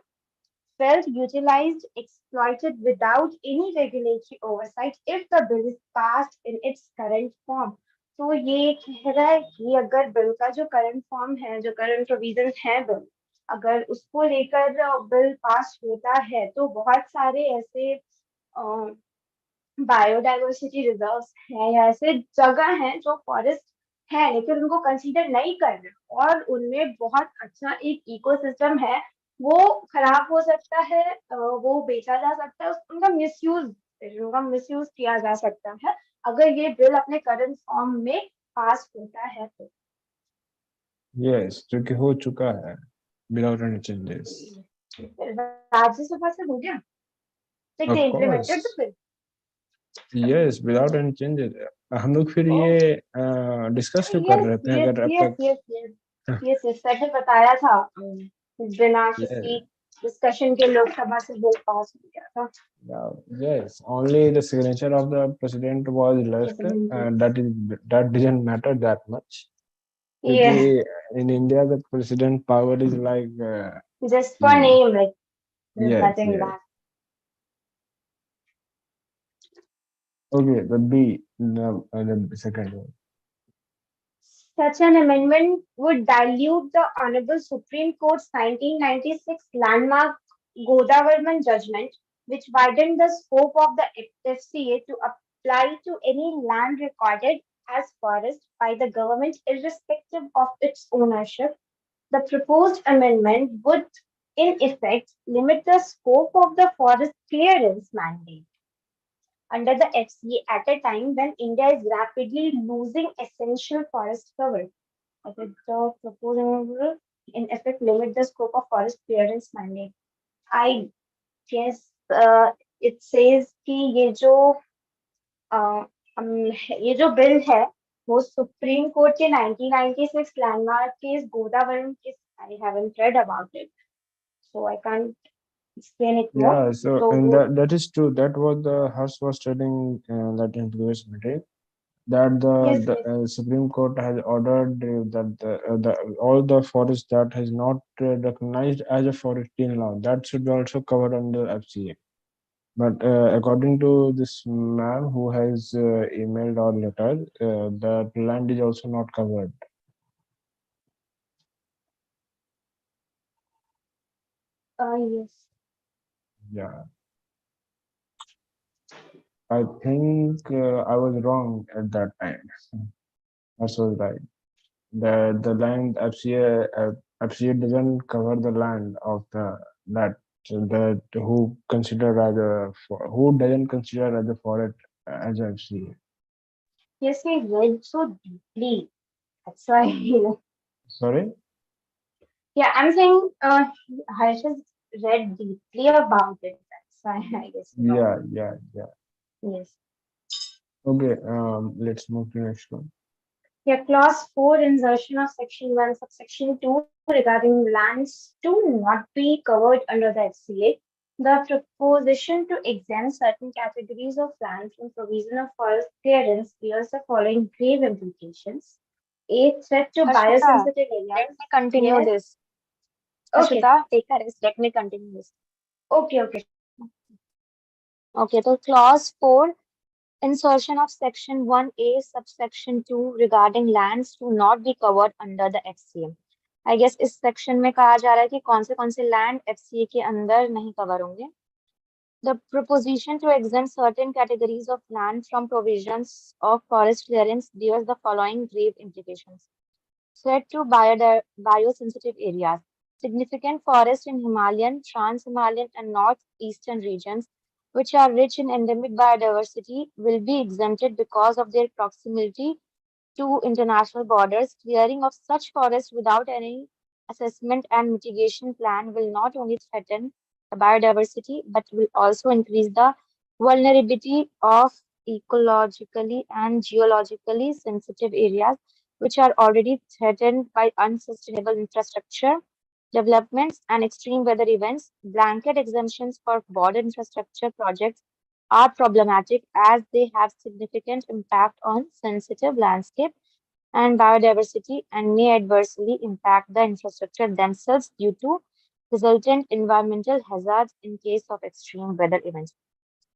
A: felt, utilized, exploited without any regulatory oversight if the bill is passed in its current form. तो ये कह रहा है कि अगर bill का जो current form है, जो करंट प्रोविजन है बिल, अगर उसको लेकर बिल पास होता है तो बहुत सारे ऐसे बायोडाइवर्सिटी रिजर्व्स हैं या ऐसे जगह हैं जो फॉरेस्ट है लेकिन उनको कंसीडर नहीं कर रहे और उनमें बहुत अच्छा एक इकोसिस्टम है, वो खराब हो सकता है, वो बेचा जा सकता है, उनका मिसयूज किया जा सकता है अगर ये बिल अपने करंट फॉर्म में पास होता है तो।
B: यस, जो कि हो चुका है विदाउट एनी चेंजेस।
A: राज्यसभा से हो गया, like they implemented the bill.
B: Yes, without any changes. हम लोग फिर ये डिस्कस क्यों कर रहे थे अगर अब तक
A: यस सर बताया था बिना किसी डिस्कशन के लोकसभा से बिल पास हो गया था।
B: Yes, only the signature of the president was left, and that didn't matter that much.
A: Yeah.
B: In India, the president power is like
A: just for name, like there's
B: yes,
A: nothing
B: yes.
A: back.
B: Okay, the B, the second one.
A: Such an amendment would dilute the Honorable Supreme Court's 1996 landmark Godavarman judgment, which widened the scope of the FCA to apply to any land recorded as forest by the government irrespective of its ownership. The proposed amendment would, in effect, limit the scope of the forest clearance mandate under the FCA at a time when India is rapidly losing essential forest cover. The proposed amendment will, in effect, limit the scope of forest clearance mandate. I guess it says कि ये जो bill है वो supreme court के 1996 landmark case Godavari case, I haven't read about it, so I can't explain it more.
B: Yeah, so and that is true. That was the Hers was telling that in previous meeting that the Supreme Court has ordered that all the forest that has not recognized as a forest in law, that should be also covered under FCA. But according to this man who has emailed or letter, the land is also not covered.
A: Yes.
B: Yeah. I think I was wrong at that time. That was right. the land FCA doesn't cover the land of that who consider as who doesn't consider as a forest as a FCA.
A: Yes, I read so deeply. That's why.
B: Sorry.
A: Yeah, I'm saying Harsh has read deeply about it. That's why I guess you know.
B: Yeah.
A: Yes.
B: Okay. Let's move to next one.
A: Yeah, clause 4, insertion of section 1, subsection 2 regarding lands to not be covered under the FCA. The proposition to exempt certain categories of land from provision of forest clearance bears the following grave implications. A threat to
D: Harshita,
A: biosensitive
D: let
A: areas.
D: me continue
A: Yes.
D: this.
A: Okay.
D: Harshita, take a rest. Let me continue this.
A: Okay.
D: Okay, so clause 4, insertion of section 1A, subsection 2 regarding lands to not be covered under the FCA. I guess इस section में कहा जा रहा है कि कौन से land FCA के अंदर नहीं cover होंगे. The proposition to exempt certain categories of land from provisions of forest clearance bears the following grave implications. Threat to biosensitive areas. Significant forests in Himalayan, Trans-Himalayan, and northeastern regions, which are rich in endemic biodiversity, will be exempted because of their proximity to international borders. Clearing of such forests without any assessment and mitigation plan will not only threaten the biodiversity but will also increase the vulnerability of ecologically and geologically sensitive areas which are already threatened by unsustainable infrastructure developments and extreme weather events. Blanket exemptions for border infrastructure projects are problematic as they have significant impact on sensitive landscape and biodiversity and may adversely impact the infrastructure themselves due to resultant environmental hazards in case of extreme weather events.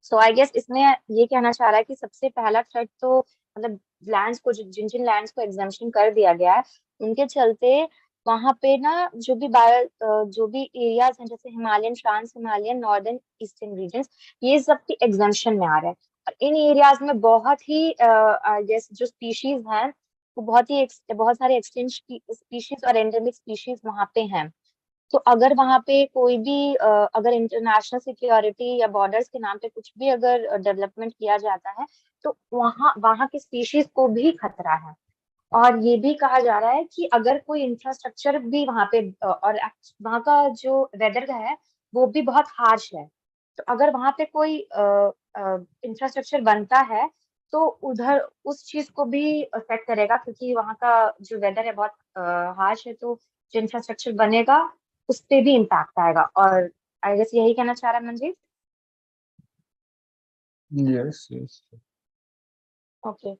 D: So I guess इसमें ये कहना चाह रहा है कि सबसे पहला threat तो मतलब लैंड्स को जिन जिन लैंड्स को एग्जाम्पशन कर दिया गया है उनके चलते वहां पे ना जो भी एरियाज हैं जैसे Himalayan trans Himalayan northern eastern region ये सब की एग्जाम्पशन में आ रहा है और इन एरियाज में बहुत ही आई गेस जो स्पीशीज हैं वो बहुत सारे एक्सटिंक्ट स्पीशीज और एंडेमिक स्पीशीज वहां पे हैं तो अगर वहां पे कोई भी अगर इंटरनेशनल सिक्योरिटी या बॉर्डर्स के नाम पे कुछ भी अगर डेवलपमेंट किया जाता है तो वहां वहां की स्पीशीज को भी खतरा है और ये भी कहा जा रहा है कि अगर कोई इंफ्रास्ट्रक्चर भी वहां पे और वहां का जो वेदर है वो भी बहुत हार्श है तो अगर वहां पे कोई इंफ्रास्ट्रक्चर बनता है तो उधर उस चीज को भी अफेक्ट करेगा क्योंकि वहां का जो वेदर है बहुत हार्श है तो जो इंफ्रास्ट्रक्चर बनेगा उस पे भी इम्पैक्ट आएगा और आई गेस यही कहना चाह रहा है Manjeet.
B: Yes.
D: Okay.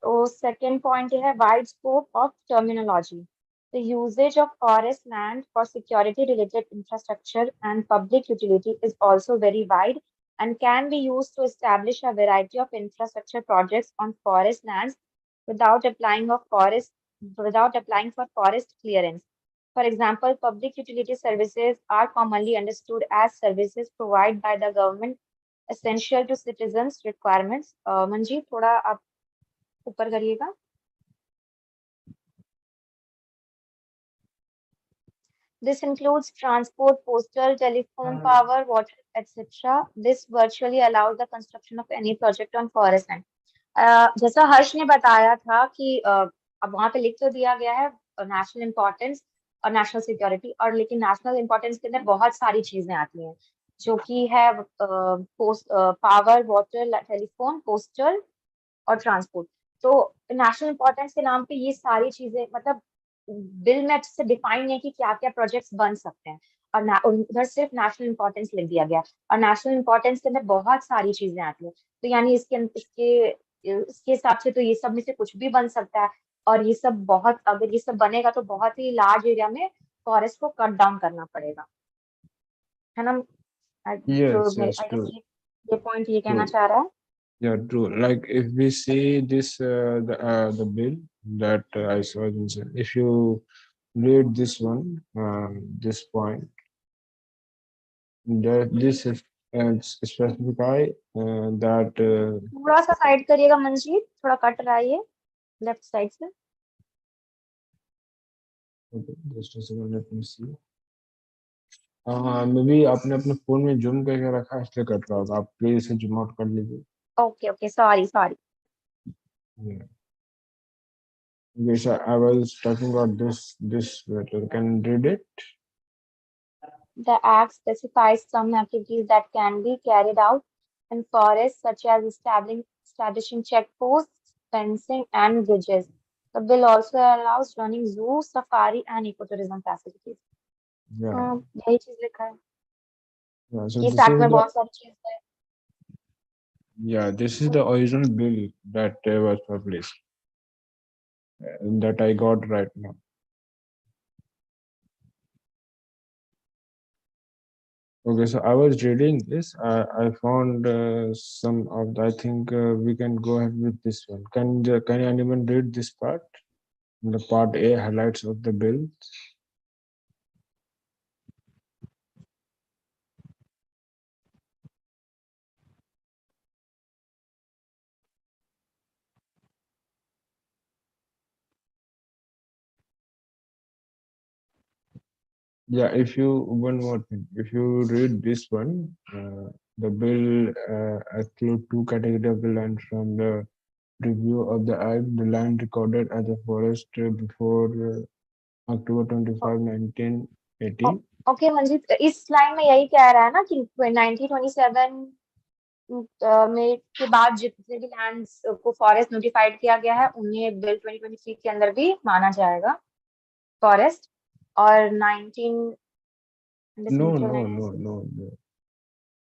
D: So second point है wide scope of terminology. The usage of forest land for security related infrastructure and public utility is also very wide and can be used to establish a variety of infrastructure projects on forest lands without applying for forest clearance. For example, public utility services are commonly understood as services provided by the government essential to citizens' requirements. Manjeet, थोड़ा आप ऊपर करिएगा. This includes transport, postal, telephone, power, water, etc. This virtually allows the construction of any project on forest land. जैसा हर्ष ने बताया था कि अब वहां पे लिख तो दिया गया है नेशनल इम्पोर्टेंस और नेशनल सिक्योरिटी और लेकिन नेशनल इम्पोर्टेंस के अंदर बहुत सारी चीजें आती हैं जो कि है पावर वाटर टेलीफोन पोस्टल और ट्रांसपोर्ट तो नेशनल इम्पोर्टेंस के नाम पे ये सारी चीजें मतलब बिल में अच्छे से डिफाइन नहीं कि क्या क्या प्रोजेक्ट्स बन सकते हैं और उधर सिर्फ नेशनल इम्पोर्टेंस लिख दिया गया और नेशनल इम्पोर्टेंस के अंदर बहुत सारी चीजें आती हैं तो यानी इसके हिसाब से तो ये सब में से कुछ भी बन सकता है और ये सब बहुत अगर ये सब बनेगा तो बहुत ही लार्ज एरिया में फॉरेस्ट को कट डाउन करना पड़ेगा है ना.
B: Yes.
D: तो
B: Yes. True.
D: ये पॉइंट ये कहना
B: True.
D: चाह रहा है.
B: Yeah, true. Like if we see this, the bill that I saw, if you read this one, this point, that this is specify that
D: थोड़ा सा साइड करिएगा मंजीत थोड़ा कट रहा है ये लेफ्ट साइड से.
B: Okay, just a second, let me see. हाँ, may be आपने अपने फोन में जूम करके रखा है इसलिए कट रहा होगा, आप प्लीज इसे जूम आउट कर लीजिए.
D: Okay, sorry.
B: Yeah. Yes, I was talking about this letter. Can you read it?
D: The Act specifies some activities that can be carried out in forests, such as establishing checkposts, fencing, and bridges. The bill also allows running zoo, safari, and ecotourism facilities.
B: Yeah.
D: यही चीज लिखा है.
B: Yeah. So
D: इस
B: this
D: act
B: is
D: में
B: the
D: बहुत सारी चीजें हैं.
B: this is the original bill that was published that I got right now. Okay, so I was reading this. I found some of the, I think we can go ahead with this one. Can anyone read this part? The part A, highlights of the bill. Yeah, one more thing, if you read this one, the bill exclude two categories of the land from the review of the act, the land recorded as a forest before October 25, 1980.
D: Okay Manjeet, इस line में यही कह रहा है ना कि 1927 में के बाद जितने भी लैंड्स को फॉरेस्ट नोटिफाइड किया गया है उन्हें बिल 2023 के अंदर भी माना जाएगा फॉरेस्ट. और 19
B: No.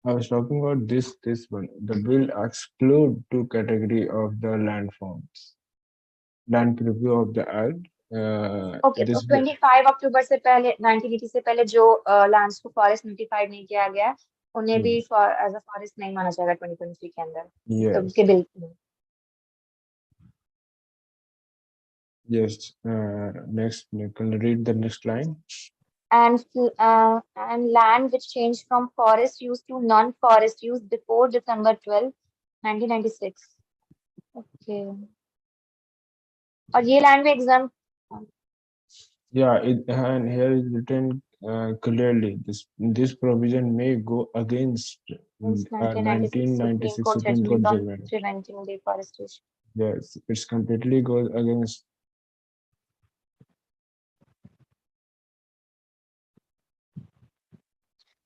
B: I was talking about this one. The bill exclude two category of the land forms. Land review of the act.
D: Okay, तो 25 अक्टूबर से पहले 1980 से पहले जो लैंड्स को फॉरेस्ट नोटिफाइड नहीं किया गया है उन्हें भी एज अ फॉरेस्ट नहीं माना जाएगा 2023 के अंदर.
B: Yes.
D: तो के बिल में.
B: Yes. Next, can you read the next line?
D: And land which changed from forest use to non-forest use before December 12, 1996. Okay. और ये लैंड भी exam.
B: Yeah, and here is written clearly. This provision may go against 1996 Supreme Court judgment.
D: Preventing deforestation.
B: Yes, it's completely goes against.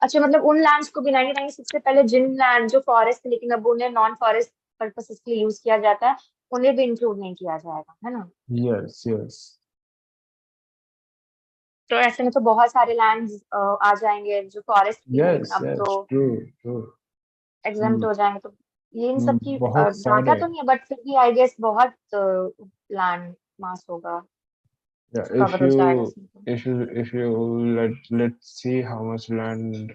D: अच्छा, मतलब उन lands को भी 1996 से पहले जिन लैंड जो फॉरेस्ट थे लेकिन अब उन्हें नॉन फॉरेस्ट पर्पसेस के लिए यूज किया जाता है उन्हें भी इंक्लूड नहीं किया जाएगा, है ना.
B: Yes.
D: तो ऐसे में तो बहुत सारे लैंड्स आ जाएंगे जो फॉरेस्ट की हैं, लेकिन
B: Yes,
D: अब तो
B: true.
D: एग्जाम्प्ट हो जाएंगे. तो ये इन सब की
B: बहुत
D: डाटा
B: सारे.
D: तो नहीं है, बट फिर भी आई गेस बहुत लैंड मास होगा.
B: Yeah,
D: cover हो जाएगा इसमें तो.
B: if you let's see how much land.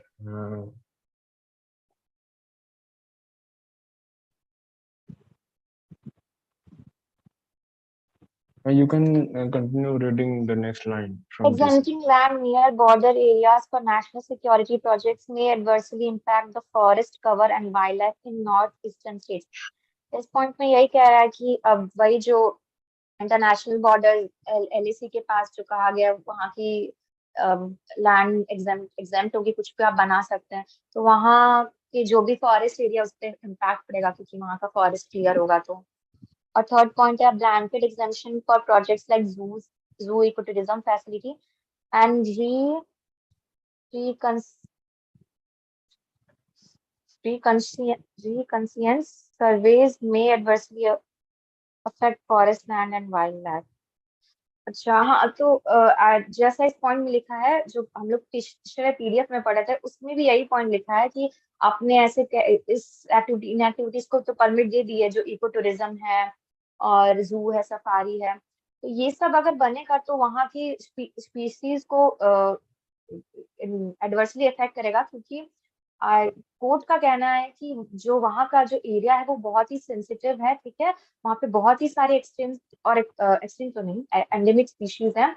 B: You can continue reading the next line from this.
D: Exempting land near border areas for national security projects may adversely impact the forest cover and wildlife in northeastern states. इस point में यही कह रहा है कि अब वही जो इंटरनेशनल बॉर्डर LAC के पास जो कहा गया वहाँ की लैंड एग्जेम्प्ट होगी, कुछ भी आप बना सकते हैं. तो वहाँ के जो भी फॉरेस्ट एरिया उस पर इम्पैक्ट पड़ेगा क्योंकि वहाँ का फॉरेस्ट क्लियर होगा. तो और थर्ड पॉइंट है blanket exemption for projects like zoo ecotourism facility and reconscience surveys may adversely affect forest land and wildlife. अच्छा हाँ, तो जैसा इस पॉइंट में लिखा है जो हम लोग पिछले PDF में पढ़े थे उसमें भी यही पॉइंट लिखा है कि आपने ऐसे इस एक्टिविटीज को तो परमिट दे दी है जो इको टूरिज्म है और जू है, सफारी है. तो ये सब अगर बनेगा तो वहाँ की स्पीसीज को एडवर्सली इफेक्ट करेगा क्योंकि कोर्ट का कहना है कि जो वहाँ का जो एरिया है वो बहुत ही सेंसिटिव है. ठीक है, वहाँ पे बहुत ही सारे एक्सट्रीम और एक्सट्रीम तो नहीं एंडेमिक स्पीशीज हैं.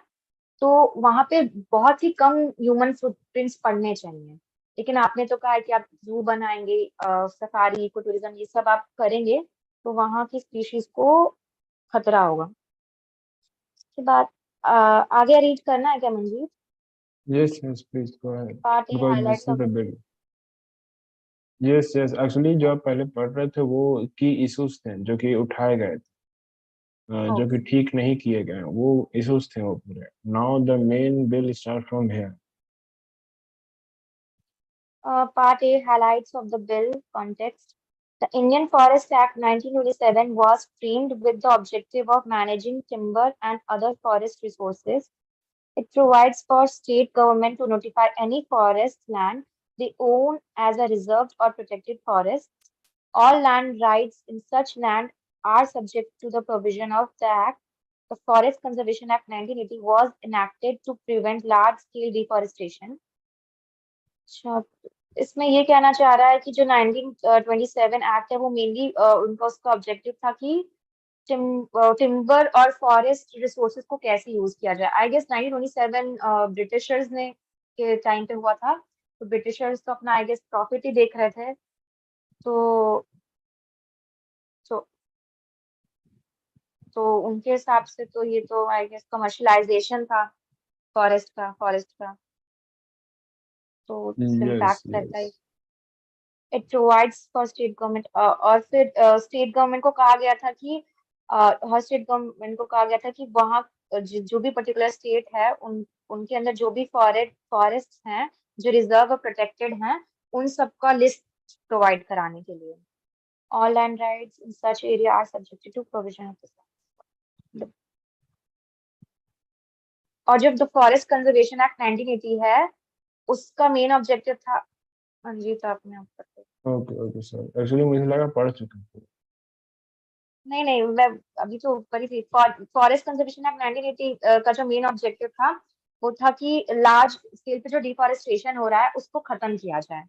D: तो वहाँ पे बहुत ही कम ह्यूमन फुटप्रिंट्स पड़ने चाहिए. लेकिन आपने तो कहा है कि आप जू बनाएंगे, सफारी, इको टूरिज्म ये सब आप करेंगे तो वहाँ की स्पीशीज को खतरा होगा. उसके बाद आगे रीड करना है क्या Manjeet?
B: Yes, yes, please go ahead.
D: Part A
B: Because this
D: highlights
B: is
D: of
B: the
D: the
B: bill. Yes, yes. Actually, जो आप पहले पढ़ रहे थे वो की इश्यूज थे जो कि उठाए गए थे, जो कि ठीक नहीं किए गए, वो इश्यूज थे वो पूरे. Now the main bill start from here.
D: Part A highlights of the bill context. The Indian Forest Act 1927 was framed with the objective of managing timber and other forest resources. It provides for state government to notify any forest land they own as a reserved or protected forest. All land rights in such land are subject to the provision of the Act. The Forest Conservation Act 1980 was enacted to prevent large-scale deforestation. अच्छा, इसमें ये कहना चाह रहा है कि जो 1927 act है वो मेनली उनका उसका ऑब्जेक्टिव था कि टिम्बर और फॉरेस्ट रिसोर्सेज को कैसे यूज किया जाए. आई गेस 1927 ब्रिटिशर्स ने के टाइम पे हुआ था, तो ब्रिटिशर्स तो अपना आई गेस प्रॉफिट ही देख रहे थे. तो तो तो उनके हिसाब से तो ये तो आई गेस कमर्शलाइजेशन था फॉरेस्ट का, तो
B: Yes,
D: इम्पैक्ट रहता है.
B: yes.
D: It provides for state government, और फिर स्टेट गवर्नमेंट को कहा गया था कि हर स्टेट गवर्नमेंट को कहा गया था कि वहाँ जो भी पर्टिकुलर स्टेट है उनके अंदर जो भी फॉरेस्ट हैं जो रिजर्व और प्रोटेक्टेड हैं उन सबका लिस्ट प्रोवाइड कराने के लिए. All land rights in such area are subjected to provision of this. और जब द फॉरेस्ट कंजर्वेशन एक्ट 1980 है उसका मेन ऑब्जेक्टिव था. मंजीत आपने आप पढ़ते.
B: Okay, okay, sir. Actually, मुझे लगा पढ़ चुके हैं.
D: नहीं मैं अभी तो ऊपर ही थी. फॉरेस्ट कंजर्वेशन एक्ट 1980 का जो मेन ऑब्जेक्टिव था वो था कि लार्ज स्केल पे जो डिफॉरेस्टेशन हो रहा है उसको खत्म किया जाए.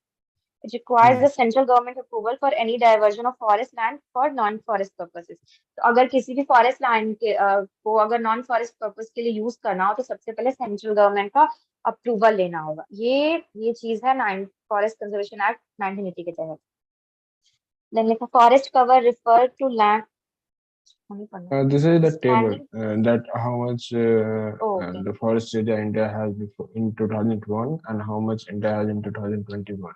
D: It requires the central government approval for any diversion of forest land for non-forest purposes. तो अगर किसी भी फॉरेस्ट लैंड के को अगर नॉन फॉरेस्ट पर्पस के लिए यूज करना हो तो सबसे पहले सेंट्रल गवर्नमेंट का अप्रूवल लेना होगा. ये चीज है फॉरेस्ट कंजर्वेशन एक्ट 1980 के तहत. देन लिखा forest cover refer to land.
B: This is the table
D: Standing.
B: that how much
D: Oh, okay.
B: the forest area India has before in 2001 and how much India has in 2021.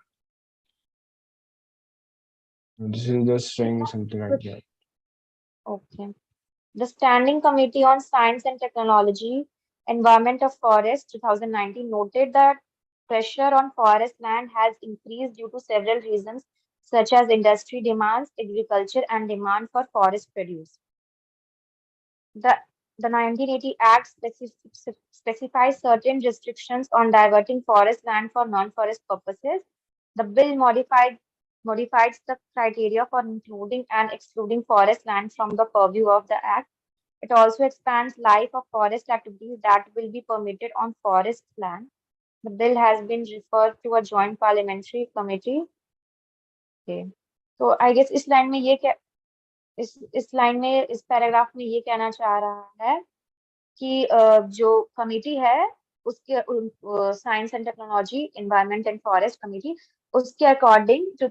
B: This is just saying something like that.
D: Okay. The Standing Committee on Science and Technology, Environment of Forest 2019 noted that pressure on forest land has increased due to several reasons, such as industry demands, agriculture, and demand for forest produce. The 1980 Act specifies certain restrictions on diverting forest land for non-forest purposes. The bill modifies the criteria for including and excluding forest land from the purview of the Act. It also expands life of forest activities that will be permitted on forest land. The bill has been referred to a joint parliamentary committee. Okay. So I guess इस line में ये क्या इस line में इस paragraph में ये कहना चाह रहा है कि जो कमेटी है उसके science and technology environment and forest committee उसके अकॉर्डिंग जो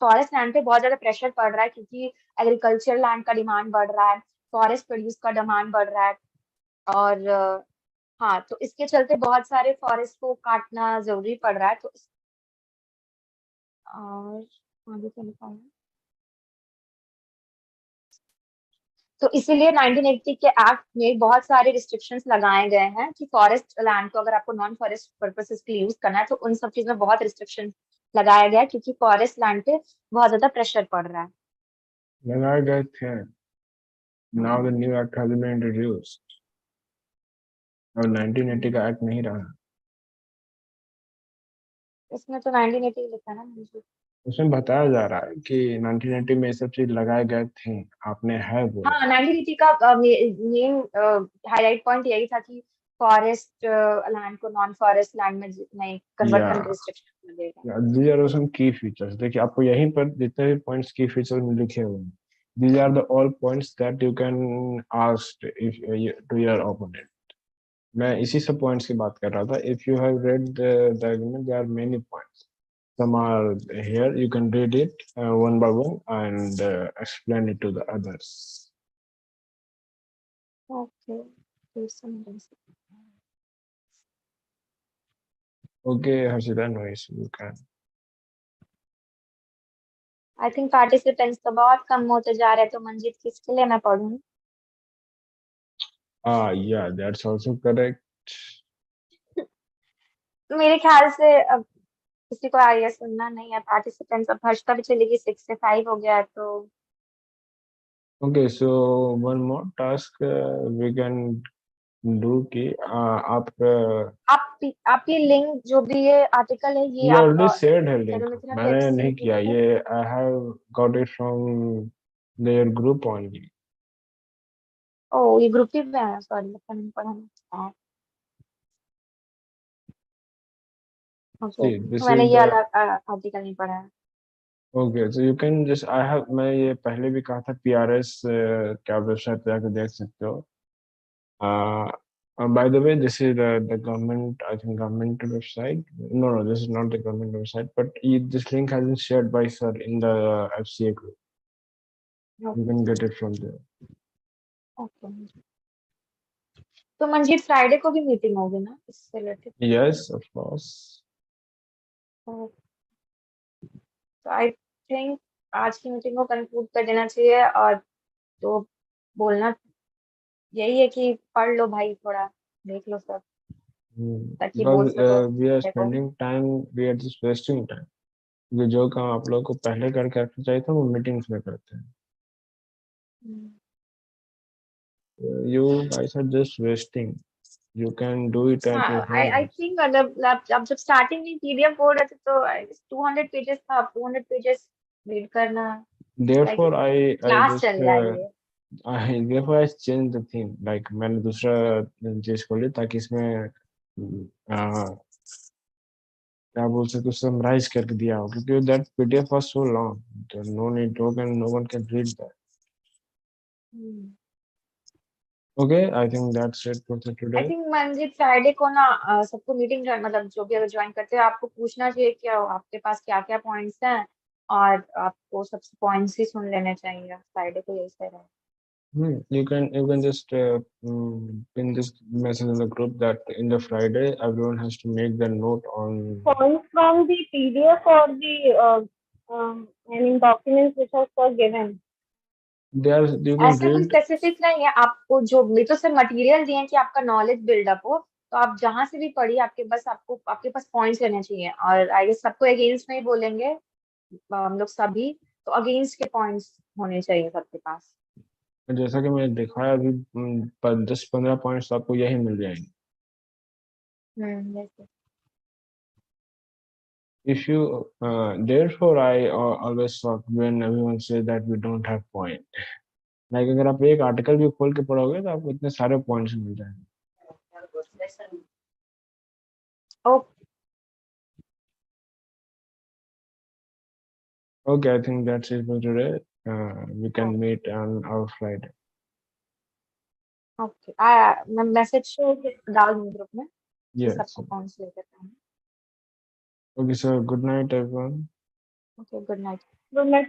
D: फॉरेस्ट लैंड पे बहुत ज्यादा प्रेशर पड़ रहा है क्योंकि एग्रीकल्चर लैंड का डिमांड बढ़ रहा है, फॉरेस्ट प्रोड्यूस का डिमांड बढ़ रहा है. और हाँ, तो इसके चलते बहुत सारे फॉरेस्ट को काटना जरूरी पड़ रहा है. तो और आगे क्या लिखा है? तो इसीलिए 1980 के एक्ट में बहुत सारे रिस्ट्रिक्शंस लगाए गए हैं कि फॉरेस्ट लैंड को अगर आपको नॉन फॉरेस्ट पर्पसेस के लिए यूज करना है तो उन सब चीज में बहुत रिस्ट्रिक्शन लगाया गया है क्योंकि फॉरेस्ट लैंड पे बहुत ज्यादा प्रेशर पड़ रहा है.
B: लगाए गए थे. Now the new act has been introduced. और 1980 का एक्ट नहीं रहा.
D: इसमें तो 1980 लिखा है ना मुझे.
B: उसमें बताया जा रहा है कि 1980 में ये सब चीज लगाए गए थे. आपने है वो.
D: हाँ, 1980 का मेन हाईलाइट पॉइंट यही था कि फॉरेस्ट लैंड को नॉन फॉरेस्ट लैंड में कन्वर्ट करने के रिस्ट्रिक्शन लगेगा.
B: These are some key features. देखिए आपको यहीं पर जितने भी पॉइंट्स की फीचर में लिखे हुए हैं, these are the all points that you can ask if to your opponent. मैं इसी सब पॉइंट्स की बात कर रहा था. If you have read the agreement, there are many points. Some are here. You can read it one by one and explain it to the others.
D: Okay.
B: Okay, Harshita, no issue, you can.
D: I think participants तो बहुत कम होते जा रहे हैं, तो मंजीत किसके लिए मैं पढ़ूं?
B: Yeah, that's also correct.
D: मेरे ख्याल से अब किसी को आगे सुनना नहीं है पार्टिसिपेंट्स। अब हर्षिता भी चलेगी, 6 से 5 हो गया है, तो
B: Okay, so one more task we can do कि आप
D: आप ये लिंक जो भी ये आर्टिकल है ये
B: you
D: आप
B: already shared her link.
D: टेलीमित्रा के
B: मैंने
D: FCA
B: नहीं
D: ग्रुप
B: किया
D: पे
B: ये, I have got it from their group only.
D: ओ ये ग्रुप में है, सॉरी मैंने पढ़ा नहीं। ओके,
B: See, this
D: मैंने
B: is
D: ये
B: the
D: अलग आर्टिकल नहीं पढ़ा है।
B: okay. So you can just I have मैं ये पहले भी कहा था PRS क्या वेबसाइट पे जाकर देख सकते हो. By the way, this is the government, I think government website. No, no, this is not the government website, but this link has been shared by sir in the FCA group. You can get it from there.
D: Okay, तो Manjeet Friday को भी meeting होगी ना इससे related?
B: Yes, of course.
D: तो I think आज की meeting को कंक्लूड कर देना चाहिए। और तो बोलना यही है कि पढ़ लो भाई, थोड़ा देख लो सब, ताकि बोल
B: Because
D: सको
B: we are
D: देखो।
B: spending time, we are just wasting time. ये जो काम आप लोगों को पहले करके रखना चाहिए था वो मीटिंग्स में करते हैं. You guys are just wasting. You can do it at your
D: I
B: home.
D: Think अब जब स्टार्टिंग में पीडीएफ बोल रहे थे तो 200 पेजेस था, 200 पेजेस रीड करना
B: Therefore, I
D: क्लास
B: just
D: चल रहा है ये।
B: therefore I changed the theme. Like मैंने दूसरा चीज खोल लिया ताकि इसमें क्या बोल सकते समराइज करके दिया हो, क्योंकि that PDF was so long. No one can read that. Okay, I think that's it for
D: I
B: today.
D: Think Manjit Friday को ना सबको मीटिंग मतलब जो भी अगर ज्वाइन करते हैं आपको पूछना चाहिए कि आपके पास क्या क्या पॉइंट्स हैं, और आपको सबसे पॉइंट्स ही सुन लेने चाहिए। फ्राइडे को यही सही है।
B: You can just pin this message in the group that in the Friday everyone has to make the note on.
A: Points from the PDF or the I mean documents which are so given.
B: There you can
D: ऐसा कोई
B: read.
D: Specific नहीं है, आपको जो भी तो सिर्फ material दिए हैं कि आपका नॉलेज बिल्डअप हो, तो आप जहां से भी पढ़िए आपके पास पॉइंट्स रहने चाहिए। और आई गेस सबको अगेंस्ट में ही बोलेंगे हम लोग सभी, तो अगेंस्ट के पॉइंट्स होने चाहिए सबके पास।
B: जैसा कि मैंने दिखाया अभी 10-15 पॉइंट्स आपको यही मिल जाएंगे.
D: जैसे
B: If you therefore I always thought when everyone says that we don't have point, like अगर आप एक आर्टिकल भी खोल के पढ़ोगे तो आपको इतने सारे पॉइंट्स मिल जाएंगे.
D: Okay,
B: Okay, I think that's it for today. We can meet on our Friday.
D: Okay, मैं मैसेज डाल दूँ ग्रुप में कि
B: Yes.
D: सबको पॉइंट्स लेकर आना।
B: Okay, so good night everyone.
D: Okay, good night.
A: Good night.